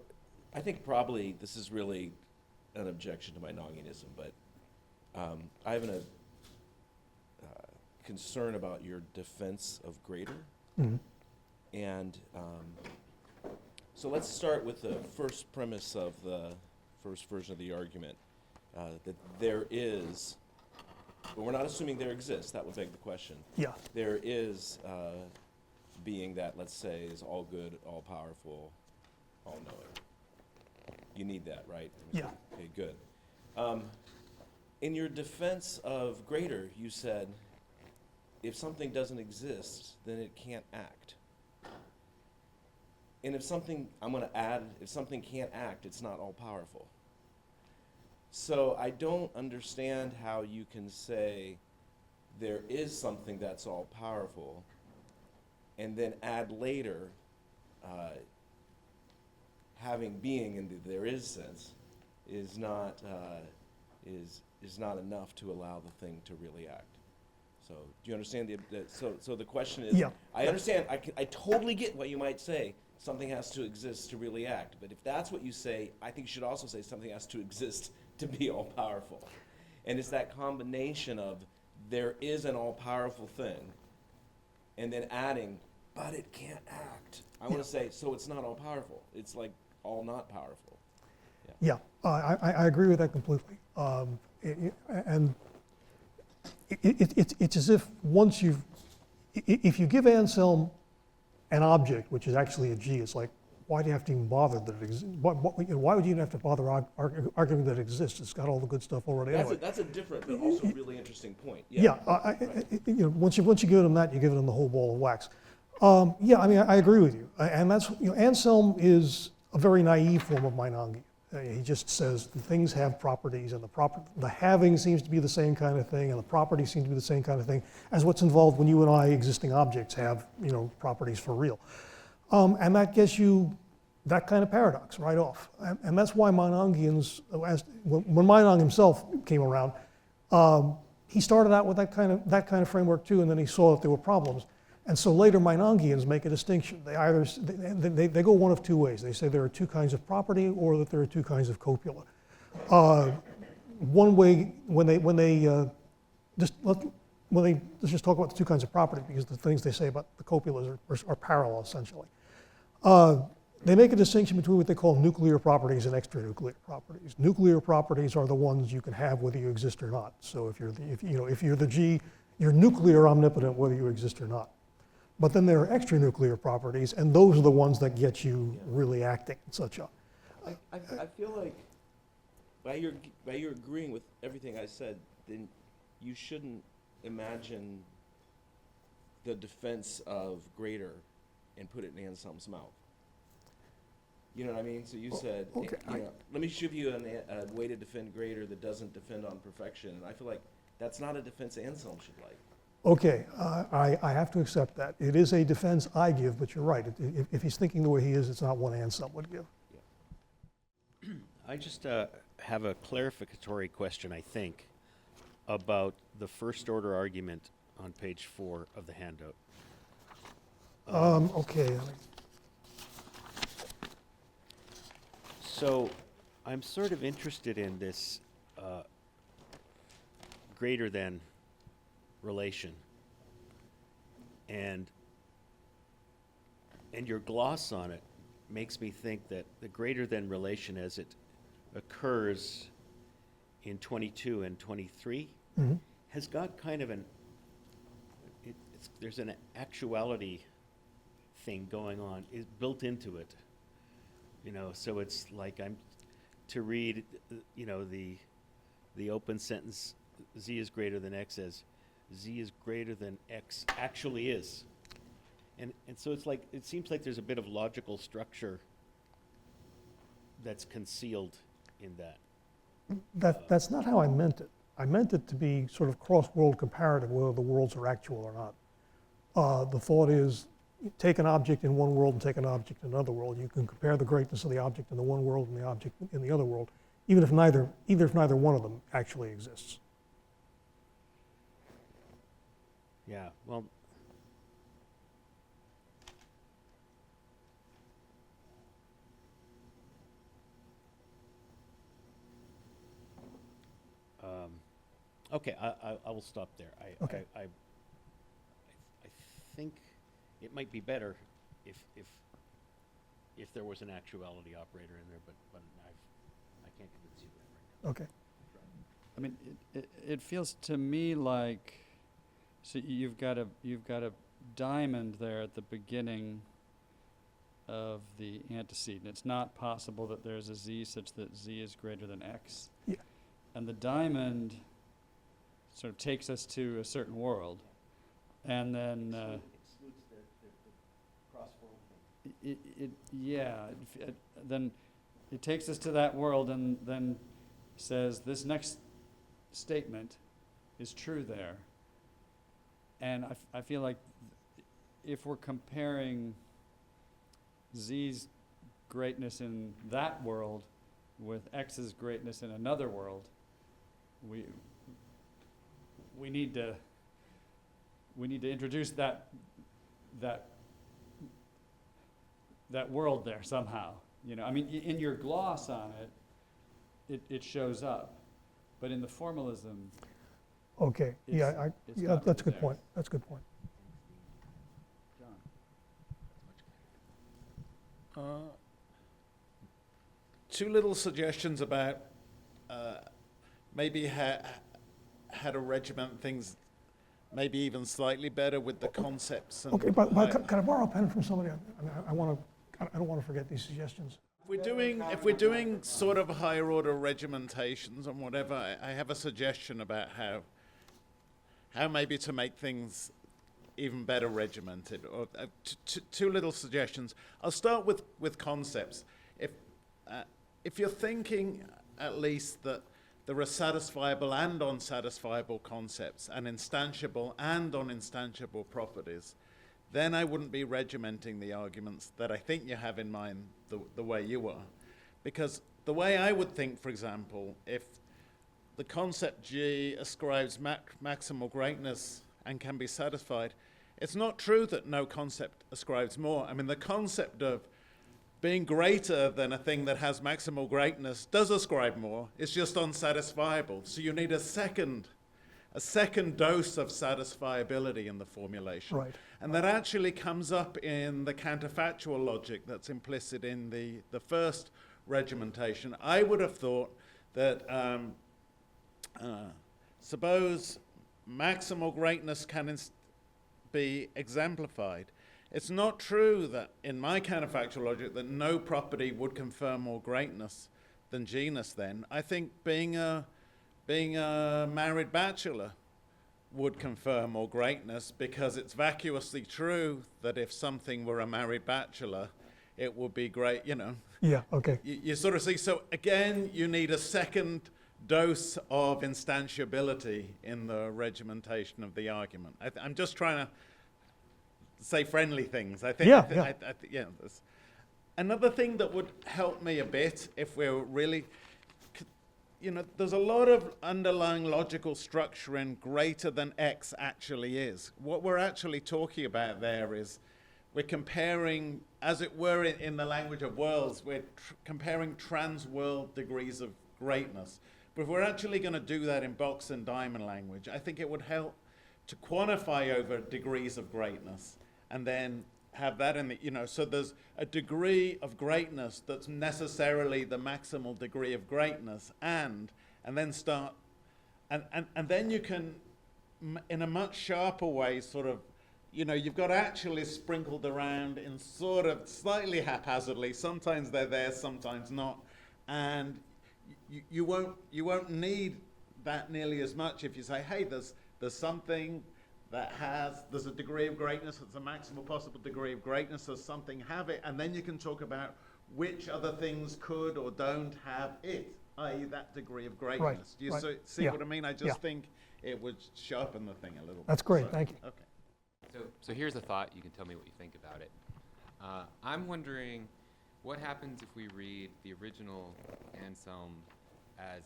I think probably this is really an objection to Meinongianism, but I have a concern about your defense of greater. Mm-hmm. And so let's start with the first premise of the first version of the argument. that there is, but we're not assuming there exists, that would beg the question. Yeah, There is being that, let's say, is all good, all powerful, all knowing. You need that, right? yeah, Okay, good. In your defense of greater, you said, if something doesn't exist, then it can't act. And if something, I'm going to add, if something can't act, it's not all powerful. So I don't understand how you can say there is something that's all powerful and then add later having being in the there is sense is not enough to allow the thing to really act. So do you understand so the question is, Yeah. I understand, I totally get what you might say, something has to exist to really act, but if that's what you say, I think you should also say something has to exist to be all powerful. And it's that combination of there is an all powerful thing and then adding, but it can't act. I want to say, so it's not all powerful. It's like all not powerful. yeah. I agree with that completely. And it's as if once if you give Anselm an object, which is actually a G, it's like, why do you have to even bother that it exists? Why would you even have to bother arguing that it exists? It's got all the good stuff already anyway. That's a different but also really interesting point. Yeah, once you give them that, you give them the whole ball of wax. Yeah, I mean, I agree with you. And that's, Anselm is a very naive form of Meinong. He just says the things have properties, and the having seems to be the same kind of thing, and the properties seem to be the same kind of thing as what's involved when you and I, existing objects, have properties for real. And that gets you that kind of paradox right off. And that's why Meinongians, when Meinong himself came around, he started out with that kind of framework too, and then he saw that there were problems. And so later Meinongians make a distinction. They go one of two ways. They say there are two kinds of property, or that there are two kinds of copula. One way, let's just talk about the two kinds of property, because the things they say about the copulas are parallel essentially. They make a distinction between what they call nuclear properties and extranuclear properties. Nuclear properties are the ones you can have whether you exist or not. So if you're the G, you're nuclear omnipotent whether you exist or not. But then there are extranuclear properties, and those are the ones that get you really acting and such a. I feel like by your agreeing with everything I said, then you shouldn't imagine the defense of greater and put it in Anselm's mouth. You know what I mean? So you said, okay, let me give you a way to defend greater that doesn't defend on perfection. And I feel like that's not a defense Anselm should like. Okay, I have to accept that. It is a defense I give, but you're right. If he's thinking the way he is, it's not one Anselm would give. Yeah. I just have a clarificatory question, I think, about the first order argument on page 4 of the handout. Okay. So I'm sort of interested in this greater than relation. And your gloss on it makes me think that the greater than relation as it occurs in 22 and 23 has got kind of there's an actuality thing going on, is built into it. So it's like I'm to read, the open sentence, Z is greater than X as Z is greater than X actually is. And so it's like, it seems like there's a bit of logical structure that's concealed in that. That's not how I meant it. I meant it to be sort of cross-world comparative, whether the worlds are actual or not. The thought is, take an object in one world and take an object in another world. You can compare the greatness of the object in the one world and the object in the other world, even if neither one of them actually exists. Yeah, well, okay, I will stop there. Okay. I think it might be better if there was an actuality operator in there, but I can't convince you of that right Okay. I mean, it feels to me like, so you've got a diamond there at the beginning of the antecedent. It's not possible that there's a z such that z is greater than x. Yeah. And the diamond sort of takes us to a certain world. And then Excludes the cross-world thing. then it takes us to that world and then says this next statement is true there. And I feel like if we're comparing z's greatness in that world with x's greatness in another world, we need to introduce that world there somehow. You know, I mean, in your gloss on it shows up, but in the formalism, Okay, yeah, it's yeah, not that's a really good point, that's a good point. John. Two little suggestions about maybe how to regiment things maybe even slightly better with the concepts. And Okay, but can I borrow a pen from somebody? I mean, I don't want to forget these suggestions. if we're doing sort of higher order regimentations and whatever, I have a suggestion about how maybe to make things even better regimented. Or two little suggestions. I'll start with concepts. If you're thinking at least that there are satisfiable and unsatisfiable concepts and instantiable and uninstantiable properties, then I wouldn't be regimenting the arguments that I think you have in mind the way you are. Because the way I would think, for example, if the concept G ascribes maximal greatness and can be satisfied, it's not true that no concept ascribes more. I mean, the concept of being greater than a thing that has maximal greatness does ascribe more. It's just unsatisfiable. So you need a second dose of satisfiability in the formulation. Right. And that actually comes up in the counterfactual logic that's implicit in the first regimentation. I would have thought that suppose maximal greatness can be exemplified. It's not true that, in my counterfactual logic, that no property would confer more greatness than genus then. I think being a married bachelor would confer more greatness because it's vacuously true that if something were a married bachelor, it would be great, you know. Yeah, okay. You sort of see, so again, you need a second dose of instantiability in the regimentation of the argument. I'm just trying to say friendly things. I think. Yeah. Yeah. Another thing that would help me a bit if we're really, you know, there's a lot of underlying logical structure in greater than X actually is. What we're actually talking about there is we're comparing, as it were in the language of worlds, we're comparing trans-world degrees of greatness. But if we're actually going to do that in box and diamond language, I think it would help to quantify over degrees of greatness and then have that in the, you know, so there's a degree of greatness that's necessarily the maximal degree of greatness and then start, and then you can, in a much sharper way, sort of, you know, you've got actually sprinkled around in sort of slightly haphazardly. Sometimes they're there, sometimes not. And you won't need that nearly as much if you say, hey, there's something that there's a degree of greatness, it's a maximal possible degree of greatness, so something have it, and then you can talk about which other things could or don't have it, i.e. that degree of greatness. Right, Do you right. see Yeah, what I mean? I yeah. just think it would sharpen the thing a little. That's great, thank you. Okay. So here's a thought. You can tell me what you think about it. I'm wondering what happens if we read the original Anselm as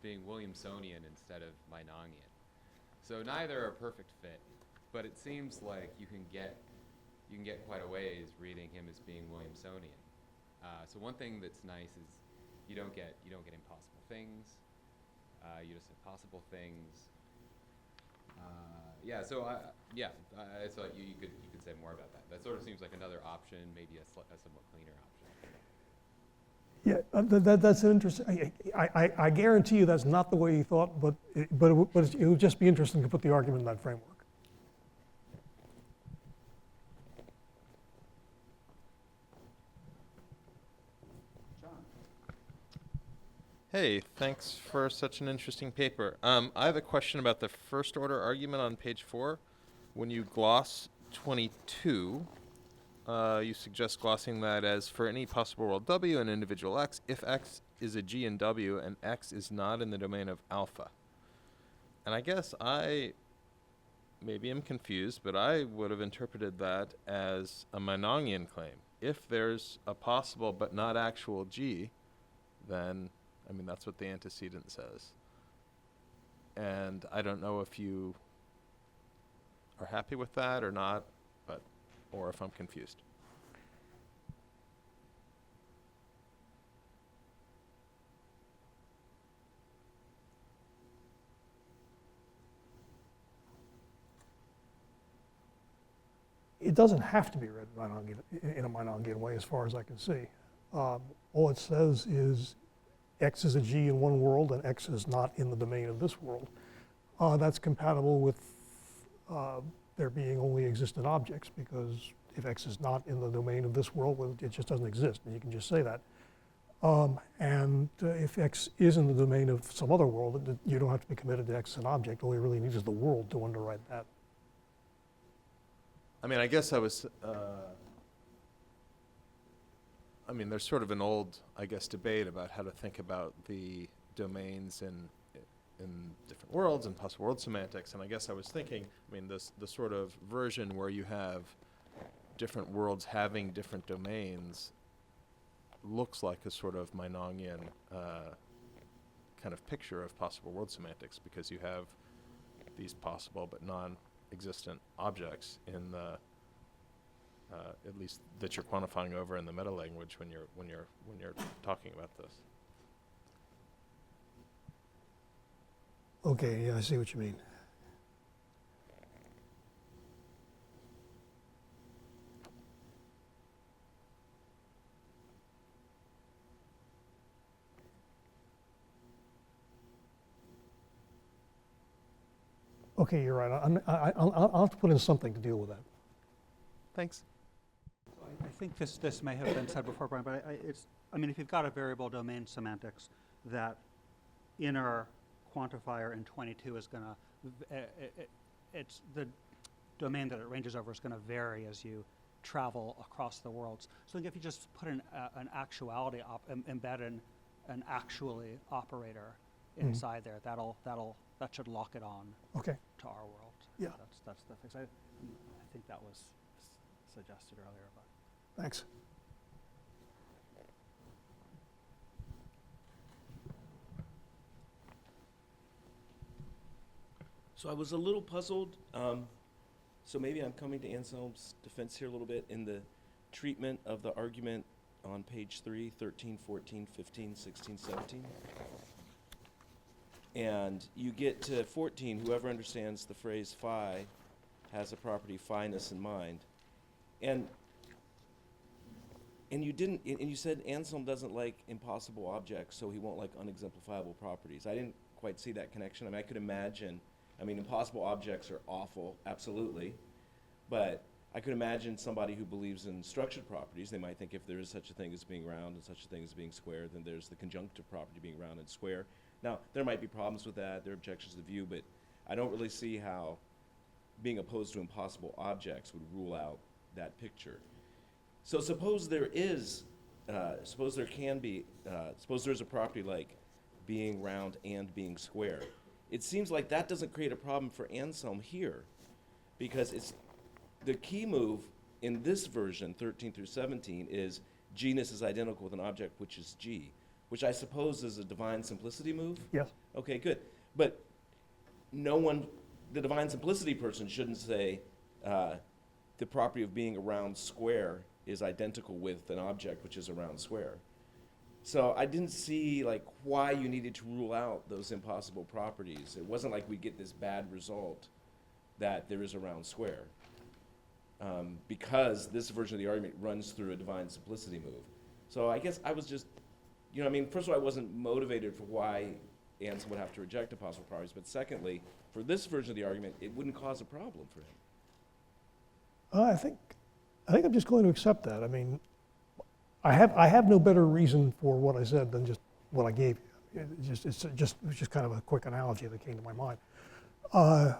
being Williamsonian instead of Meinongian. So neither are a perfect fit, but it seems like you can get quite a ways reading him as being Williamsonian. So one thing that's nice is you don't get impossible things. You just have possible things. I thought you could say more about that. That sort of seems like another option, maybe a somewhat cleaner option. Yeah, that's an interesting, I guarantee you that's not the way he thought, but it would just be interesting to put the argument in that framework. Hey, thanks for such an interesting paper. I have a question about the first order argument on page 4. When you gloss 22, you suggest glossing that as for any possible world W and individual X, if X is a G in W and X is not in the domain of alpha. And I guess maybe I'm confused, but I would have interpreted that as a Meinongian claim. If there's a possible but not actual G, then I mean, that's what the antecedent says. And I don't know if you are happy with that or not, or if I'm confused. It doesn't have to be read in a Meinongian way, as far as I can see. All it says is X is a G in one world and X is not in the domain of this world. That's compatible with there being only existent objects, because if X is not in the domain of this world, well, it just doesn't exist, and you can just say that. If X is in the domain of some other world, you don't have to be committed to X as an object. All you really need is the world to underwrite that. I mean, I guess I was, I mean, there's sort of an old, I guess, debate about how to think about the domains in different worlds and possible world semantics. And I guess I was thinking, I mean, the sort of version where you have different worlds having different domains looks like a sort of Meinongian kind of picture of possible world semantics, because you have these possible but non-existent objects in the at least that you're quantifying over in the meta language when you're talking about this. Okay, yeah, I see what you mean. Okay, you're right. I'll have to put in something to deal with that. Thanks. I think this may have been said before, Brian, but I mean, if you've got a variable domain semantics, that inner quantifier in 22 is going to, it's the domain that it ranges over is going to vary as you travel across the worlds. So I think if you just put an actuality, embed an actually operator inside there, that should lock it on Okay. to our world. Yeah. That's the fix. I think that was suggested earlier, but. Thanks. So I was a little puzzled. So maybe I'm coming to Anselm's defense here a little bit in the treatment of the argument on page 3, 13, 14, 15, 16, 17. And you get to 14, whoever understands the phrase phi has a property phi-ness in mind. And you said Anselm doesn't like impossible objects, so he won't like unexemplifiable properties. I didn't quite see that connection. I mean, I could imagine, impossible objects are awful, absolutely. But I could imagine somebody who believes in structured properties. They might think if there is such a thing as being round and such a thing as being square, then there's the conjunctive property being round and square. Now, there might be problems with that. There are objections to the view, but I don't really see how being opposed to impossible objects would rule out that picture. So suppose there is, suppose there's a property like being round and being square. It seems like that doesn't create a problem for Anselm here, because it's the key move in this version, 13 through 17, is genus is identical with an object which is G, which I suppose is a divine simplicity move? Yes. Okay, good. But the divine simplicity person shouldn't say the property of being a round square is identical with an object which is a round square. So I didn't see why you needed to rule out those impossible properties. It wasn't like we get this bad result that there is a round square, because this version of the argument runs through a divine simplicity move. So I guess I was just you know, I mean, first of all, I wasn't motivated for why Anselm would have to reject impossible properties, but secondly, for this version of the argument, it wouldn't cause a problem for him. I think I'm just going to accept that. I mean, I have no better reason for what I said than just what I gave you. It was just kind of a quick analogy that came to my mind. And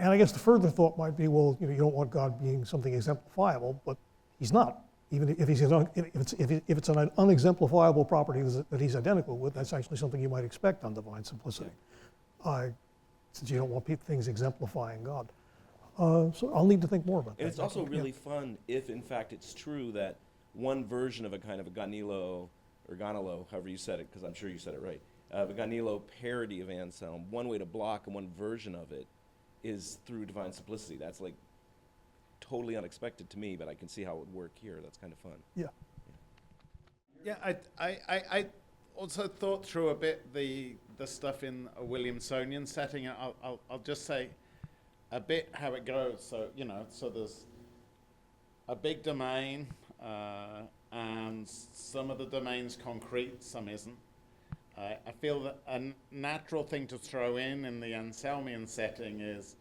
I guess the further thought might be, well, you don't want God being something exemplifiable, but he's not. Even if if it's an unexemplifiable property that he's identical with, that's actually something you might expect on divine simplicity, since you don't want things exemplifying God. So I'll need to think more about that. And it's also really fun if, in fact, it's true that one version of a kind of a Ganilo, or Ganilo, however you said it, because I'm sure you said it right, a Ganilo parody of Anselm, one way to block and one version of it is through divine simplicity. That's like totally unexpected to me, but I can see how it would work here. That's kind of fun. Yeah. Yeah, I also thought through a bit the stuff in a Williamsonian setting. I'll just say a bit how it goes. So, so there's a big domain, and some of the domain's concrete, some isn't. I feel that a natural thing to throw in the Anselmian setting is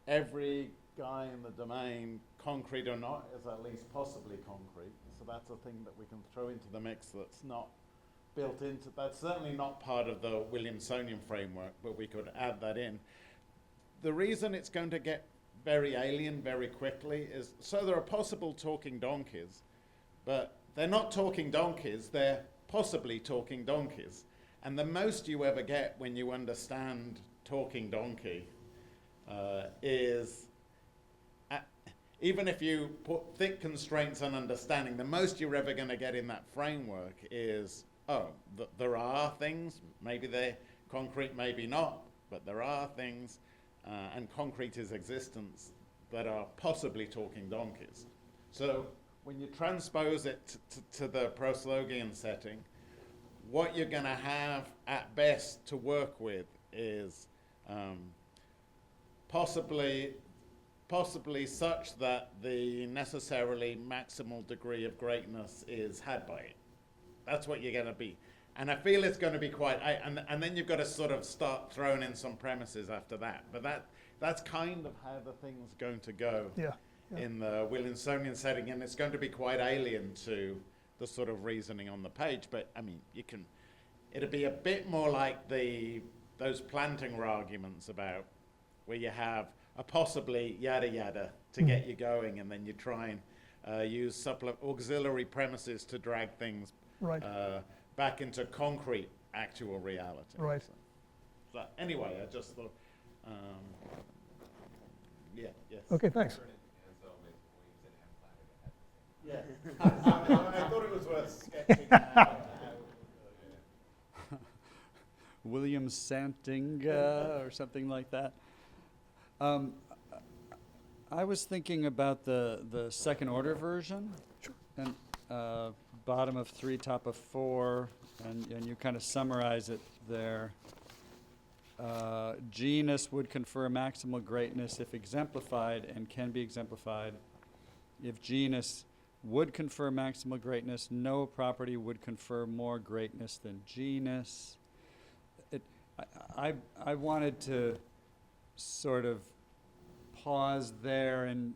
every guy in the domain, concrete or not, is at least possibly concrete. So that's a thing that we can throw into the mix that's not built into, that's certainly not part of the Williamsonian framework, but we could add that in. The reason it's going to get very alien very quickly is, so there are possible talking donkeys, but they're not talking donkeys, they're possibly talking donkeys. And the most you ever get when you understand talking donkey is, even if you put thick constraints on understanding, the most you're ever going to get in that framework is, there are things, maybe they're concrete, maybe not, but there are things, and concrete is existence, that are possibly talking donkeys. So when you transpose it to the proslogian setting, what you're going to have at best to work with is possibly such that the necessarily maximal degree of greatness is had by it. That's what you're going to be. And I feel it's going to be quite, and then you've got to sort of start throwing in some premises after that. But that's kind of how the thing's going to go in the Williamsonian setting, and it's going to be quite alien to the sort of reasoning on the page. But I mean, it'll be a bit more like those Plantinga arguments about where you have a possibly yada yada to get you going, and then you try and use auxiliary premises to drag things back into concrete actual reality. Right. So anyway, I just thought, yes. Okay, thanks. Yeah. I thought it was worth sketching out. William Santinga or something like that. I was thinking about the second order version. Sure. And bottom of 3, top of 4, and you kind of summarize it there. Genus would confer maximal greatness if exemplified and can be exemplified. If genus would confer maximal greatness, no property would confer more greatness than genus. I wanted to sort of pause there and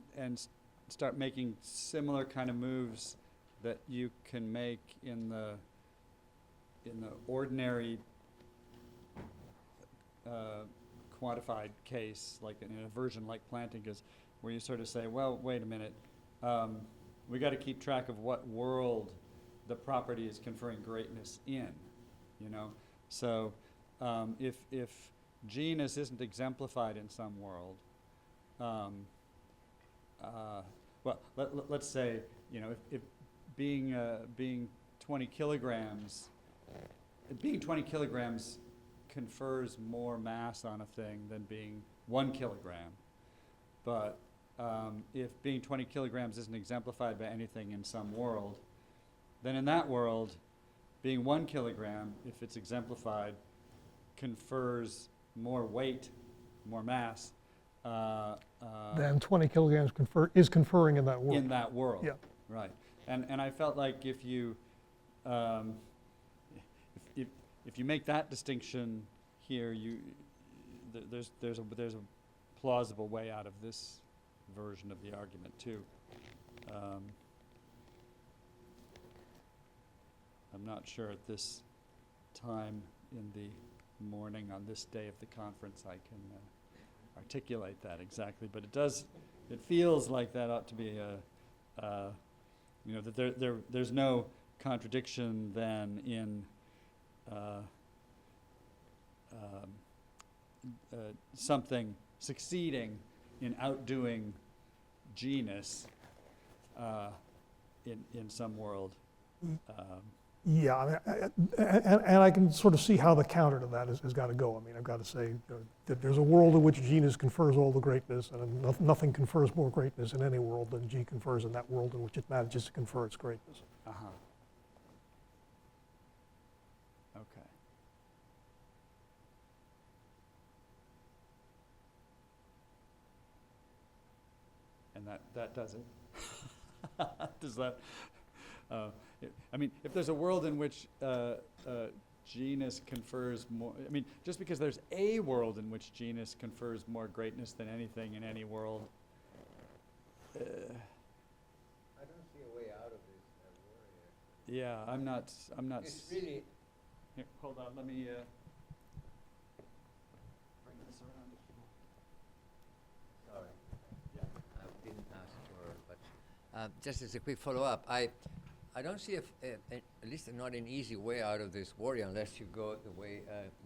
start making similar kind of moves that you can make in the ordinary quantified case, like in a version like Plantinga's, where you sort of say, well, wait a minute, we got to keep track of what world the property is conferring greatness in, So if genus isn't exemplified in some world, let's say, if being 20 kilograms, confers more mass on a thing than being 1 kilogram. But if being 20 kilograms isn't exemplified by anything in some world, then in that world, being 1 kilogram, if it's exemplified, confers more weight, more mass. Then 20 kilograms is conferring in that world. In that world. Yeah. Right. And I felt like if you um, if you make that distinction here, there's a plausible way out of this version of the argument too. I'm not sure at this time in the morning on this day of the conference I can articulate that exactly, but it feels like that ought to be that there's no contradiction then in something succeeding in outdoing genus in some world. Yeah, I mean, and I can sort of see how the counter to that has got to go. I mean, I've got to say that there's a world in which genus confers all the greatness, and nothing confers more greatness in any world than G confers in that world in which it manages to confer its greatness. Uh-huh. Okay. And that does it. Does that? I mean, if there's a world in which genus confers more, I mean, just because there's a world in which genus confers more greatness than anything in any world. I don't see a way out of this worry. Yeah, I'm not. It's really, Here, hold on. Let me bring this around. sorry, I didn't ask for, but just as a quick follow-up, I don't see, at least not an easy way out of this worry unless you go the way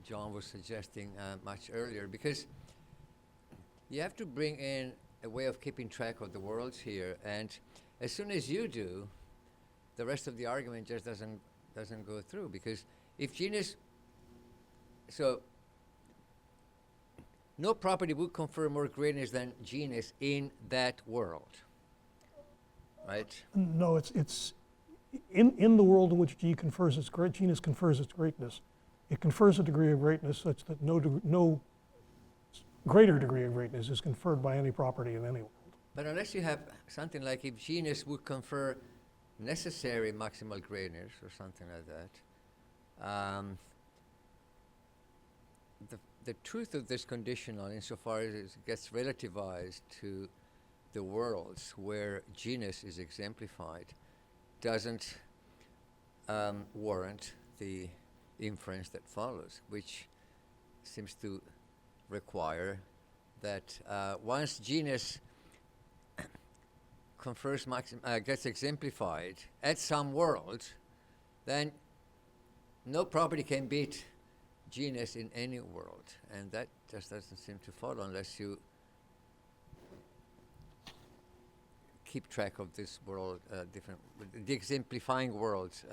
John was suggesting much earlier, because you have to bring in a way of keeping track of the worlds here, and as soon as you do, the rest of the argument just doesn't go through, because if genus, so no property would confer more greatness than genus in that world, right? No, it's in the world in which genus confers its greatness, it confers a degree of greatness such that no greater degree of greatness is conferred by any property in any world. But unless you have something like if genus would confer necessary maximal greatness or something like that, the truth of this conditional, insofar as it gets relativized to the worlds where genus is exemplified, doesn't warrant the inference that follows, which seems to require that once genus confers gets exemplified at some world, then no property can beat genus in any world, and that just doesn't seem to follow unless you keep track of this world, the exemplifying worlds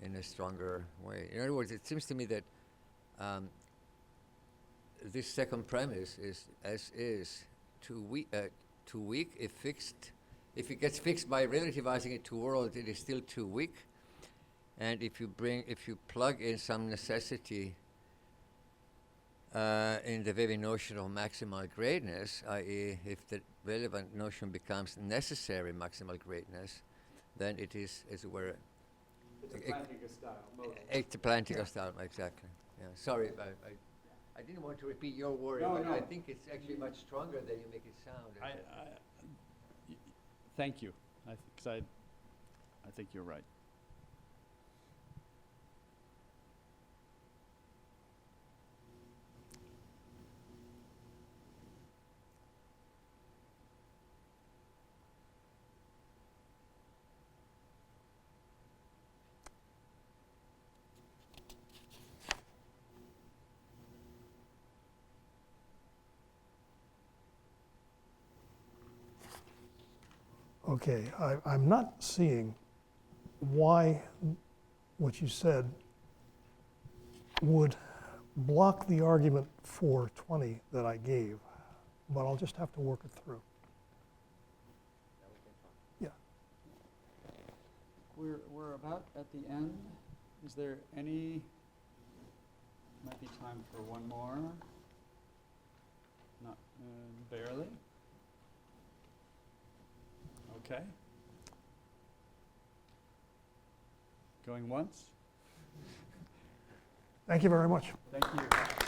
in a stronger way. In other words, it seems to me that this second premise is too weak. If it gets fixed by relativizing it to worlds, it is still too weak. And if you plug in some necessity in the very notion of maximal greatness, i.e., if the relevant notion becomes necessary maximal greatness, then it is, as it were, It's a Plantinga style. it's a Plantinga style, exactly. Yeah. Sorry, I didn't want to repeat your worry, No, but no. I think it's actually much stronger than you make it sound. Thank you. I think you're right. Okay, I'm not seeing why what you said would block the argument for 20 that I gave, but I'll just have to work it through. Yeah. We're about at the end. Is there any? Might be time for one more. Not barely. Okay. Going once? Thank you very much. Thank you.